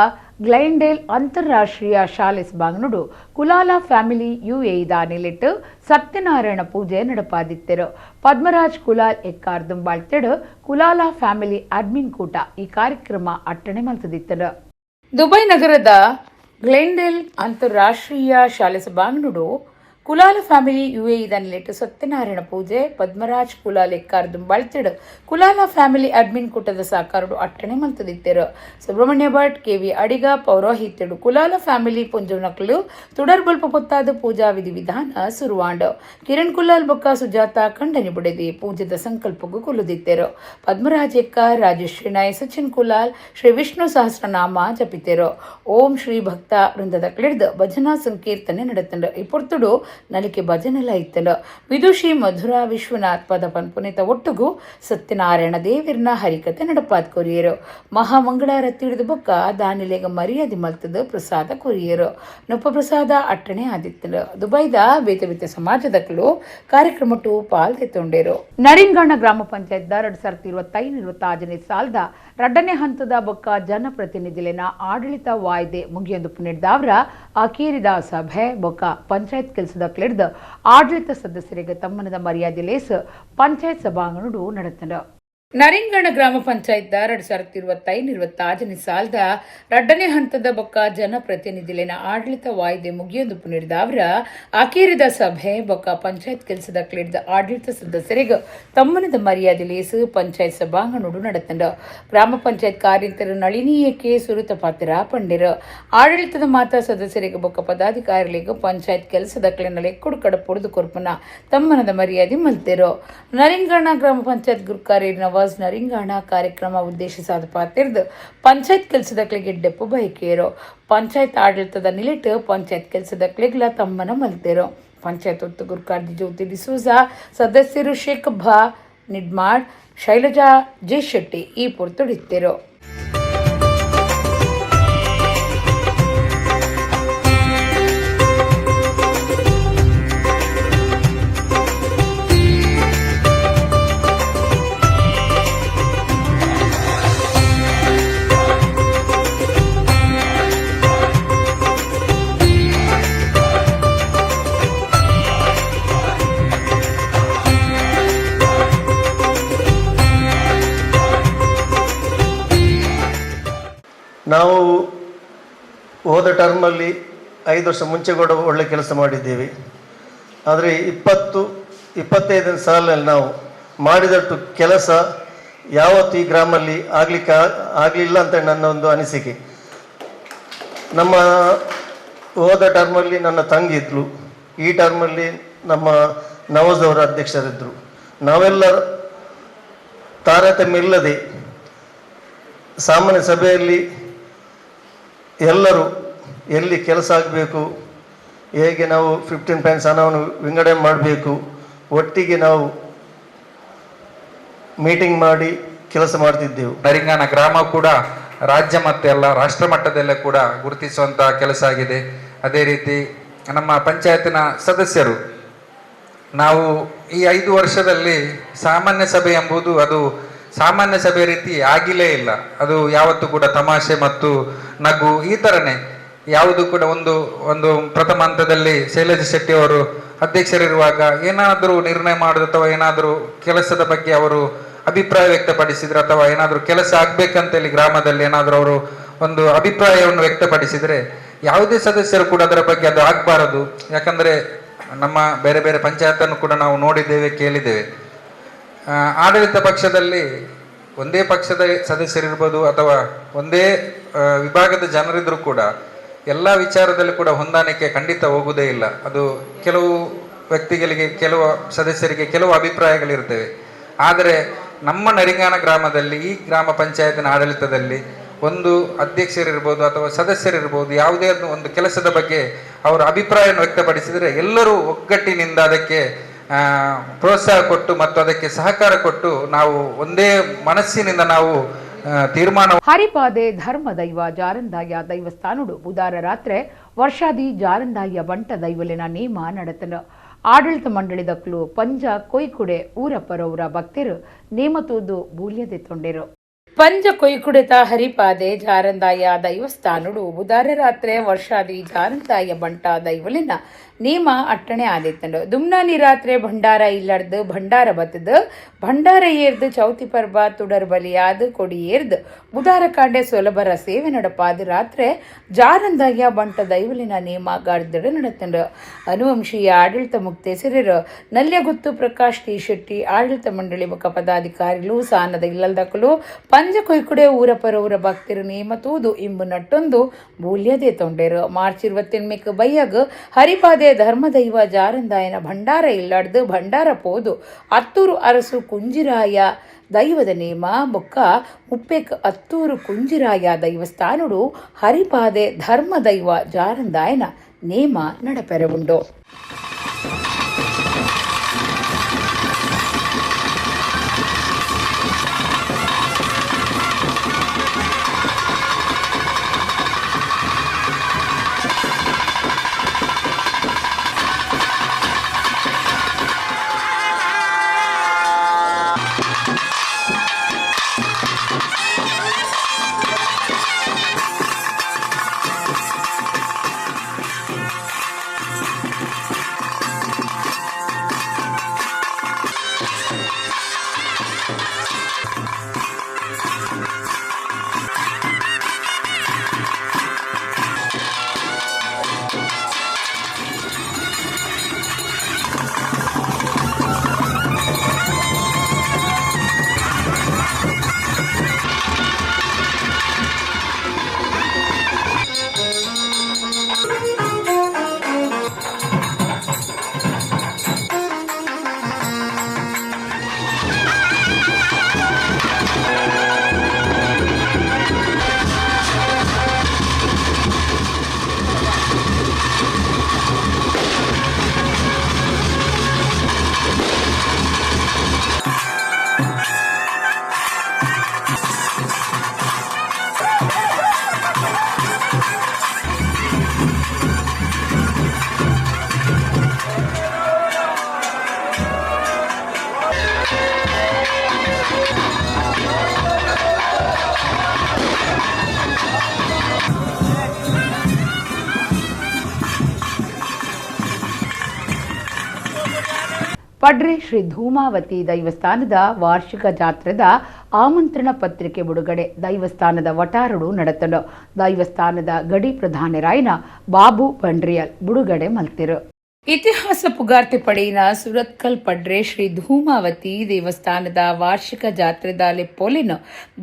ಗ್ಲೈಂಡೇಲ್ ಅಂತಾರಾಷ್ಟ್ರೀಯ ಶಾಲೆ ಸಭಾಂಗಣಡು ಕುಲಾಲ ಫ್ಯಾಮಿಲಿ UAE ದಾನಿಲಿಟ್ಟು ಸತ್ಯನಾರಾಯಣ ಪೂಜೆ ನಡಪಾದಿತ್ತರು. ಪದ್ಮರಾಜ್ ಕುಲಾಲ್ ಎಕ್ಕಾರ್ ದುಂಬಾಳ್ತೆಡು ಕುಲಾಲ ಫ್ಯಾಮಿಲಿ ಅಡ್ಮಿನ್ ಕೂಟ ಈ ಕಾರ್ಯಕ್ರಮ ಅಟ್ಟಣೆ ಮಲ್ತದಿತ್ತರು. ದುಬೈ ನಗರದ ಗ್ಲೆಂಡೇಲ್ ಅಂತಾರಾಷ್ಟ್ರೀಯ ಶಾಲೆ ಸಭಾಂಗಣಡು ಕುಲಾಲ ಫ್ಯಾಮಿಲಿ UAE ದಾನಿಲಿಟ್ಟು ಸತ್ಯನಾರಾಯಣ ಪೂಜೆ ಪದ್ಮರಾಜ್ ಕುಲಾಲ್ ಎಕ್ಕಾರ್ ದುಂಬಾಳ್ತೆಡು ಕುಲಾಲ ಫ್ಯಾಮಿಲಿ ಅಡ್ಮಿನ್ ಕೂಟದ ಸಾಕಾರಡು ಅಟ್ಟಣೆ ಮಲ್ತದಿತ್ತರು. ಸುಬ್ರಹ್ಮಣ್ಯ ಭಟ್ KV ಅಡಿಗ ಪೌರೋಹಿತ್ಯಡು ಕುಲಾಲ ಫ್ಯಾಮಿಲಿ ಪುಂಜುನಕ್ಲು ತುಡರ್ಬಲ್ಪ ಪೊತ್ತಾದ ಪೂಜಾ ವಿಧಿ ವಿಧಾನ ಸುರುವಾಂಡು ಕಿರಣ್ ಕುಲಾಲ್ ಬೊಕ್ಕ ಸುಜಾತ ಖಂಡನೆ ಬುಡೆದಿ ಪೂಜೆದ ಸಂಕಲ್ಪಗೂ ಕೊಲ್ಲುದಿತ್ತರು. ಪದ್ಮರಾಜ್ ಎಕ್ಕಾರ್ ರಾಜಶ್ರೀ ನಾಯ್ ಸಚಿನ್ ಕುಲಾಲ್ ಶ್ರೀ ವಿಷ್ಣು ಸಹಸ್ರನಾಮ ಜಪಿತೆರು. ಓಂ ಶ್ರೀ ಭಕ್ತ ವೃಂದದ ಕ್ಲಿಡ್ದು ಭಜನಾ ಸಂಕೀರ್ತನೆ ನಡೆತಂಡು ಈ ಪೊರ್ತುಡು ನಲಿಕೆ ಭಜನೆಲ್ಲ ಇತ್ತಲು ವಿದುಷಿ ಮಧುರಾ ವಿಶ್ವನಾಥ್ ಪದ ಪನ್ಪುನಿತ ಒಟ್ಟುಗೂ ಸತ್ಯನಾರಾಯಣ ದೇವಿರ್ನ ಹರಿಕತೆ ನಡಪಾತ್ ಕೊರಿಯರು. ಮಹಾಮಂಗಳಾರತಿ ಹಿಡಿದು ಬೊಕ್ಕ ದಾನಿಲೆಗ ಮರ್ಯಾದೆ ಮಲ್ತದ ಪ್ರಸಾದ ಕೊರಿಯರು. ನೊಪ್ಪ ಪ್ರಸಾದ ಅಟ್ಟಣೆ ಆದಿತ್ತಲು ದುಬೈದ ಬೇತೆ ಬೇತೆ ಸಮಾಜದಕ್ಕಲು ಕಾರ್ಯಕ್ರಮಟು ಪಾಲ್ದೆತ್ತೊಂಡೇರು. ನರಿಂಗಾಣ ಗ್ರಾಮ ಪಂಚಾಯತ್ 2025-26 ಸಾಲದ ರಡ್ಡನೇ ಹಂತದ ಬೊಕ್ಕ ಜನಪ್ರತಿನಿಧಿಲಿನ ಆಡಳಿತ ವಾಯ್ದೆ ಮುಗಿಯೊಂದು ಪುಣಿಡ್ದಾವ್ರ ಅಕೇರಿದ ಸಭೆ ಬೊಕ್ಕ ಪಂಚಾಯತ್ ಕೆಲಸದ ಕ್ಲಿಡ್ದ ಆಡಳಿತ ಸದಸ್ಯರಿಗೆ ತಮ್ಮನದ ಮರ್ಯಾದೆ ಲೇಸ್ ಪಂಚಾಯತ್ ಸಭಾಂಗಣಡು ನಡೆತಂಡ. ನರಿಂಗಣ ಗ್ರಾಮ ಪಂಚಾಯತ್ 2025-26 ಸಾಲದ ರಡ್ಡನೇ ಹಂತದ ಬೊಕ್ಕ ಜನಪ್ರತಿನಿಧಿಲಿನ ಆಡಳಿತ ವಾಯ್ದೆ ಮುಗಿಯೊಂದು ಪುಣಿಡ್ದಾವ್ರ ಅಕೇರಿದ ಸಭೆ ಬೊಕ್ಕ ಪಂಚಾಯತ್ ಕೆಲಸದ ಕ್ಲಿಡ್ದ ಆಡಳಿತ ಸದಸ್ಯರಿಗೆ ತಮ್ಮನದ ಮರ್ಯಾದೆ ಲೇಸ್ ಪಂಚಾಯತ್ ಸಭಾಂಗಣಡು ನಡೆತಂಡ. ಗ್ರಾಮ ಪಂಚಾಯತ್ ಕಾರ್ಯಂತರ ನಳಿನೀಯಕ್ಕೆ ಸುರುತ ಪಾತ್ರ ಪಂಡಿರು. ಆಡಳಿತದ ಮಾತ ಸದಸ್ಯರಿಗೆ ಬೊಕ್ಕ ಪದಾಧಿಕಾರಿಗಳಿಗೆ ಪಂಚಾಯತ್ ಕೆಲಸದ ಕ್ಲಿನಲ್ಲಿ ಕೊಡುಕಡ ಪೊಡೆದು ಕೊರ್ಪನ ತಮ್ಮನದ ಮರ್ಯಾದೆ ಮಲ್ತೆರು. ನರಿಂಗಣ ಗ್ರಾಮ ಪಂಚಾಯತ್ ಗುರುಕಾರಿ ನರಿಂಗಾಣ ಕಾರ್ಯಕ್ರಮ ಉದ್ದೇಶಿಸಾದ ಪಾತಿರ್ದು ಪಂಚಾಯತ್ ಕೆಲಸದಕ್ಲಿಗೆ ಡೆಪ್ಪು ಬಯಕೇರು. ಪಂಚಾಯತ್ ಆಡಳಿತದ ನಿಲಿಟ್ಟು ಪಂಚಾಯತ್ ಕೆಲಸದಕ್ಲಿಗ್ಲ ತಮ್ಮನ ಮಲ್ತೇರು. ಪಂಚಾಯತ್ ಒತ್ತು ಗುರುಕಾರ್ದಿ ಜ್ಯೋತಿ ಡಿಸೂಜಾ ಸದಸ್ಯರು ಶೇಖ್ ಭಾ ನಿಡ್ಮಾಡ್ ಶೈಲಜಾ ಜೆ ಶೆಟ್ಟಿ ಈ ಪೊರ್ತುಡಿತ್ತೇರು. ನಾವು ಹೋದ ಟರ್ಮಲ್ಲಿ 5 ವರ್ಷ ಮುಂಚೆ ಕೂಡ ಒಳ್ಳೆ ಕೆಲಸ ಮಾಡಿದ್ದೇವೆ. ಆದರೆ 20-25 ಸಾಲಿನಲ್ಲಿ ನಾವು ಮಾಡಿದಷ್ಟು ಕೆಲಸ ಯಾವತ್ತೂ ಈ ಗ್ರಾಮಲ್ಲಿ ಆಗಲಿಲ್ಲ ಅಂತ ನನ್ನ ಒಂದು ಅನಿಸಿಕೆ. ನಮ್ಮ ಹೋದ ಟರ್ಮಲ್ಲಿ ನನ್ನ ತಂಗಿದ್ಲು, ಈ ಟರ್ಮಲ್ಲಿ ನಮ್ಮ ನವಾಜ್ ಅವರ ಅಧ್ಯಕ್ಷರಿದ್ದರು. ನಾವೆಲ್ಲ ತಾರತಮ್ಯ ಇಲ್ಲದೆ ಸಾಮಾನ್ಯ ಸಭೆಯಲ್ಲಿ ಎಲ್ಲರೂ ಎಲ್ಲಿ ಕೆಲಸ ಆಗಬೇಕು, ಹೇಗೆ ನಾವು 15 ಪಾಯಿಂಟ್ಸ್ ಹಣವನ್ನು ವಿಂಗಡಣೆ ಮಾಡಬೇಕು, ಒಟ್ಟಿಗೆ ನಾವು ಮೀಟಿಂಗ್ ಮಾಡಿ ಕೆಲಸ ಮಾಡ್ತಿದ್ದೆವು. ನರಿಂಗಾಣ ಗ್ರಾಮ ಕೂಡ ರಾಜ್ಯ ಮತ್ತು ಎಲ್ಲ ರಾಷ್ಟ್ರ ಮಟ್ಟದಲ್ಲೇ ಕೂಡ ಗುರುತಿಸುವಂತಹ ಕೆಲಸ ಆಗಿದೆ. ಅದೇ ರೀತಿ ನಮ್ಮ ಪಂಚಾಯತಿನ ಸದಸ್ಯರು ನಾವು ಈ 5 ವರ್ಷದಲ್ಲಿ ಸಾಮಾನ್ಯ ಸಭೆ ಎಂಬುದು ಅದು ಸಾಮಾನ್ಯ ಸಭೆ ರೀತಿ ಆಗಿಲ್ಲೇ ಇಲ್ಲ. ಅದು ಯಾವತ್ತೂ ಕೂಡ ತಮಾಷೆ ಮತ್ತು ನಗು ಈ ಥರನೇ ಯಾವುದು ಕೂಡ ಒಂದು ಪ್ರಥಮ ಹಂತದಲ್ಲಿ ಶೈಲಜಾ ಶೆಟ್ಟಿ ಅವರು ಅಧ್ಯಕ್ಷರಿರುವಾಗ ಏನಾದರೂ ನಿರ್ಣಯ ಮಾಡೋದು ಅಥವಾ ಏನಾದರೂ ಕೆಲಸದ ಬಗ್ಗೆ ಅವರು ಅಭಿಪ್ರಾಯ ವ್ಯಕ್ತಪಡಿಸಿದ್ರೆ ಅಥವಾ ಏನಾದರೂ ಕೆಲಸ ಆಗ್ಬೇಕಂತೇಳಿ ಗ್ರಾಮದಲ್ಲಿ ಏನಾದರೂ ಅವರು ಒಂದು ಅಭಿಪ್ರಾಯವನ್ನು ವ್ಯಕ್ತಪಡಿಸಿದರೆ ಯಾವುದೇ ಸದಸ್ಯರು ಕೂಡ ಅದರ ಬಗ್ಗೆ ಅದು ಆಗಬಾರದು. ಯಾಕಂದರೆ ನಮ್ಮ ಬೇರೆ ಬೇರೆ ಪಂಚಾಯತನ್ನು ಕೂಡ ನಾವು ನೋಡಿದ್ದೇವೆ, ಕೇಳಿದ್ದೇವೆ. ಆಡಳಿತ ಪಕ್ಷದಲ್ಲಿ ಒಂದೇ ಪಕ್ಷದ ಸದಸ್ಯರಿರ್ಬೋದು ಅಥವಾ ಒಂದೇ ವಿಭಾಗದ ಜನರಿದ್ರೂ ಕೂಡ ಎಲ್ಲ ವಿಚಾರದಲ್ಲಿ ಕೂಡ ಹೊಂದಾಣಿಕೆ ಖಂಡಿತ ಹೋಗುವುದೇ ಇಲ್ಲ. ಅದು ಕೆಲವು ವ್ಯಕ್ತಿಗಳಿಗೆ, ಕೆಲವು ಸದಸ್ಯರಿಗೆ ಕೆಲವು ಅಭಿಪ್ರಾಯಗಳಿರ್ತವೆ. ಆದರೆ ನಮ್ಮ ನರಿಂಗಾನ ಗ್ರಾಮದಲ್ಲಿ ಈ ಗ್ರಾಮ ಪಂಚಾಯತಿನ ಆಡಳಿತದಲ್ಲಿ ಒಂದು ಅಧ್ಯಕ್ಷರಿರ್ಬೋದು ಅಥವಾ ಸದಸ್ಯರಿರ್ಬೋದು ಯಾವುದೇ ಒಂದು ಕೆಲಸದ ಬಗ್ಗೆ ಅವರ ಅಭಿಪ್ರಾಯವನ್ನು ವ್ಯಕ್ತಪಡಿಸಿದರೆ ಎಲ್ಲರೂ ಒಗ್ಗಟ್ಟಿನಿಂದ ಅದಕ್ಕೆ ಪ್ರೋತ್ಸಾಹ ಕೊಟ್ಟು ಮತ್ತು ಅದಕ್ಕೆ ಸಹಕಾರ ಕೊಟ್ಟು ನಾವು ಒಂದೇ ಮನಸ್ಸಿನಿಂದ ನಾವು ತೀರ್ಮಾನ. ಹರಿಪಾದೆ ಧರ್ಮದೈವ ಜಾರಂದಾಯ ದೈವಸ್ಥಾನುಡು ಬುಧವಾರ ರಾತ್ರಿ ವರ್ಷಾದಿ ಜಾರಂದಾಯ ಬಂಟ ದೈವಲಿನ ನೇಮ ನಡತನ ಆಡಳಿತ ಮಂಡಳಿದಕ್ಲು ಪಂಜ ಕೊಯ್ಕುಡೆ ಊರಪ್ಪರವರ ಭಕ್ತರು ನೇಮ ತೂದು ಬೂಲ್ಯದೆ ತೊಂಡೆರು. ಪಂಜ ಕೊಯ್ಕುಡೆತ ಹರಿಪಾದೆ ಜಾರಂದಾಯ ದೈವಸ್ಥಾನುಡು ಬುಧವಾರ ರಾತ್ರಿ ವರ್ಷಾದಿ ಜಾರಂದಾಯ ಬಂಟ ದೈವಲಿನ ನೇಮ ಅಟ್ಟಣೆ ಆದಿತ್ತಂಡು. ದುಮ್ನಾನಿ ರಾತ್ರಿ ಭಂಡಾರ ಇಲ್ಲಡ್ದು ಭಂಡಾರ ಬತ್ತದು ಭಂಡಾರ ಏರ್ದು ಚೌತಿ ಪರ್ಬ ತುಡರ್ ಬಲಿಯಾದ ಕೊಡಿ ಏರ್ದು ಬುಧಾರ ಕಾಂಡೆ ಸೊಲಭರ ಸೇವೆ ನಡಪಾದ ರಾತ್ರಿ ಜಾರಂದಾಯ ಬಂಟ ದೈವಲಿನ ನೇಮ ಗಾರ್ದಡು ನಡತಂಡು. ಅನುವಂಶೀಯ ಆಡಳಿತ ಮುಕ್ತೇಸರರು ನಲ್ಯಗುತ್ತು ಪ್ರಕಾಶ್ ಟಿ ಶೆಟ್ಟಿ ಆಡಳಿತ ಮಂಡಳಿ ಮುಖ ಪದಾಧಿಕಾರಿಗಳು ಸಾನದ ಇಲ್ಲಲ್ದಕ್ಕಲು ಪಂಜ ಕೊಯ್ಕುಡೆ ಊರಪರವರ ಭಕ್ತರು ನೇಮ ತೂದು ಇಂಬು ನಟ್ಟೊಂದು ಬೂಲ್ಯದೆ ತೊಂಡೆರು. ಮಾರ್ಚ್ 28 ಬೈಯಗ್ ಹರಿಪಾದೆ ಧರ್ಮದೈವ ಜಾರಂದಾಯನ ಭಂಡಾರ ಇಲ್ಲಾಡ್ದು ಭಂಡಾರ ಪೋದು ಅತ್ತೂರು ಅರಸು ಕುಂಜಿರಾಯ ದೈವದ ನೇಮ ಬೊಕ್ಕ ಮುಪ್ಪೆಕ್ ಅತ್ತೂರು ಕುಂಜಿರಾಯ ದೈವಸ್ಥಾನುಡು ಹರಿಪಾದೆ ಧರ್ಮದೈವ ಜಾರಂದಾಯನ ನೇಮ ನಡಪೆರವುಂಡು. ಪಡ್ರೆ ಶ್ರೀ ಧೂಮಾವತಿ ದೈವಸ್ಥಾನದ ವಾರ್ಷಿಕ ಜಾತ್ರೆದ ಆಮಂತ್ರಣ ಪತ್ರಿಕೆ ಬಿಡುಗಡೆ ದೈವಸ್ಥಾನದ ವಟಾರಡು ನಡತನು. ದೈವಸ್ಥಾನದ ಗಡಿ ಪ್ರಧಾನರಾಯನ ಬಾಬು ಬಂಡ್ರಿಯಲ್ ಬಿಡುಗಡೆ ಮಲ್ತಿರು. ಇತಿಹಾಸ ಪುಗಾರ್ತೆ ಪಡೆಯಿನ ಸುರತ್ಕಲ್ ಪಡ್ರೆ ಶ್ರೀ ಧೂಮಾವತಿ ದೇವಸ್ಥಾನದ ವಾರ್ಷಿಕ ಜಾತ್ರೆದ ಲೆಪ್ಪೋಲಿನ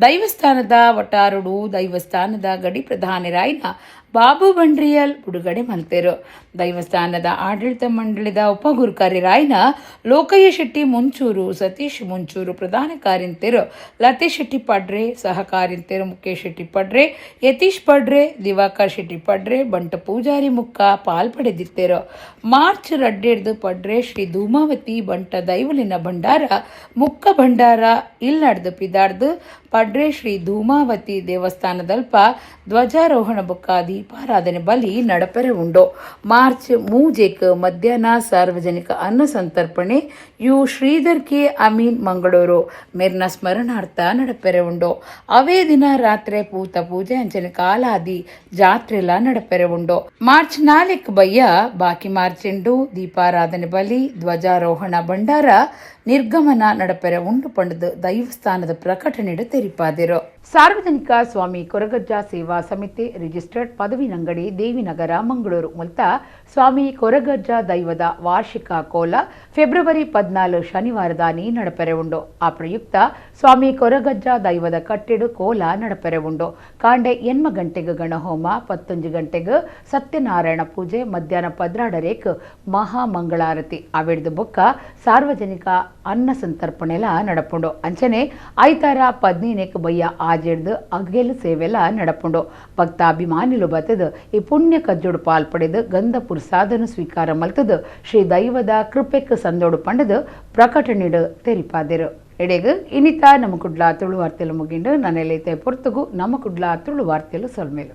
ದೈವಸ್ಥಾನದ ವಟಾರುಡು ದೈವಸ್ಥಾನದ ಗಡಿ ಪ್ರಧಾನರಾಯನ ಬಾಬು ಬಂಡ್ರಿಯಲ್ ಬಿಡುಗಡೆ ಮಲ್ತೇರು. ದೈವಸ್ಥಾನದ ಆಡಳಿತ ಮಂಡಳಿದ ಉಪಗುರುಕಾರ್ಯರಾಯನ ಲೋಕಯ್ಯ ಶೆಟ್ಟಿ ಮುಂಚೂರು, ಸತೀಶ್ ಮುಂಚೂರು ಪ್ರಧಾನ ಕಾರ್ಯಂತರು, ಲತೀಶ್ ಶೆಟ್ಟಿ ಪಡ್ರೆ ಸಹ ಕಾರ್ಯಂತರು, ಮುಖೇಶ್ ಶೆಟ್ಟಿ ಪಡ್ರೆ, ಯತೀಶ್ ಪಡ್ರೆ, ದಿವಾಕರ್ ಶೆಟ್ಟಿ ಪಡ್ರೆ, ಬಂಟ ಪೂಜಾರಿ ಮುಕ್ಕ ಪಾಲ್ಪಡೆದಿತ್ತೇರು. ಮಾರ್ಚ್ 2 ಪಡ್ರೆ ಶ್ರೀ ಧೂಮಾವತಿ ಬಂಟ ದೈವಲಿನ ಭಂಡಾರ ಮುಕ್ಕ ಭಂಡಾರ ಇಲ್ಲಾಡ್ದು ಪಿದಾಡ್ದು ಪಡ್ರೆ ಶ್ರೀ ಧೂಮಾವತಿ ದೇವಸ್ಥಾನದಲ್ಪ ಧ್ವಜಾರೋಹಣ ಬೊಕ್ಕ ದೀಪಾರಾಧನೆ ಬಲಿ ನಡಪೆರೆ ಉಂಡು. ಮಾರ್ಚ್ 3 ಮಧ್ಯಾಹ್ನ ಸಾರ್ವಜನಿಕ ಅನ್ನ ಸಂತರ್ಪಣೆ ಯು ಶ್ರೀಧರ್ ಕೆ ಅಮೀನ್ ಮಂಗಳೂರು ಮೇರ್ನ ಸ್ಮರಣಾರ್ಥ ನಡಪೆರೆ ಉಂಡು. ಅವೇ ದಿನ ರಾತ್ರಿ ಪೂತ ಪೂಜೆ ಅಂಚನೆ ಕಾಲಾದಿ ಜಾತ್ರೆಲ ನಡಪೆರೆ ಉಂಡು. ಮಾರ್ಚ್ 4 ಬಯ್ಯ ಬಾಕಿ ಮಾರ್ಚೆಂಡು ದೀಪಾರಾಧನೆ ಬಲಿ ಧ್ವಜಾರೋಹಣ ಭಂಡಾರ ನಿರ್ಗಮನ ನಡಪೆರ ಉಂಡು ಪಂಡದು ದೈವಸ್ಥಾನದ ಪ್ರಕಟಣೆಡು ತೆರಿಪಾದಿರು. ಸಾರ್ವಜನಿಕ ಸ್ವಾಮಿ ಕೊರಗಜ್ಜ ಸೇವಾ ಸಮಿತಿ ರಿಜಿಸ್ಟರ್ಡ್ ಪದವಿನಂಗಡಿ ದೇವಿನಗರ ಮಂಗಳೂರು ಮುಲ್ತ ಸ್ವಾಮಿ ಕೊರಗಜ್ಜ ದೈವದ ವಾರ್ಷಿಕ ಕೋಲ ಫೆಬ್ರವರಿ 14 ಶನಿವಾರದ ನಡಪೆರೆ ಉಂಡು. ಆ ಪ್ರಯುಕ್ತ ಸ್ವಾಮಿ ಕೊರಗಜ್ಜ ದೈವದ ಕಟ್ಟಿಡು ಕೋಲ ನಡಪೆರೆ ಉಂಡು. ಕಾಂಡೆ 8 ಗಂಟೆಗೆ ಗಣಹೋಮ, 11 ಗಂಟೆಗೆ ಸತ್ಯನಾರಾಯಣ ಪೂಜೆ, ಮಧ್ಯಾಹ್ನ 12 ಮಹಾಮಂಗಳಾರತಿ ಅವಿಡ್ದು ಬೊಕ್ಕ ಸಾರ್ವಜನಿಕ ಅನ್ನ ಸಂತರ್ಪಣೆಲ ನಡಪುಂಡು. ಅಂಚನೆ ಐತಾರ 15 ಬಯ್ಯ ಆಜೆಡ್ದು ಅಗೆಲು ಸೇವೆಲ ನಡಪುಂಡು. ಭಕ್ತಾಭಿಮಾನಿಲು ಬತ್ತದು ಈ ಪುಣ್ಯ ಕಜ್ಜೋಡು ಪಾಲ್ಪಡೆದು ಗಂಧ ಪುರ್ಸಾದನು ಸ್ವೀಕಾರ ಮಲ್ತದು ಶ್ರೀ ದೈವದ ಕೃಪೆಕ್ ಸಂದೋಡು ಪಂಡದು ಪ್ರಕಟಣೆಡು ತೆರಿಪಾದಿರು. ಎಡೆಗು ಇನಿತ ನಮ್ಮ ಕುಡ್ಲ ತುಳು ವಾರ್ತೆಲು ಮುಗಿಂಡು ನನ್ನೆಲ್ಲೈತೆ ಪೊರ್ತುಗು ನಮ್ಮ ಕುಡ್ಲ ತುಳು ವಾರ್ತೆಲು ಸೊಲ್ಮೇಲು.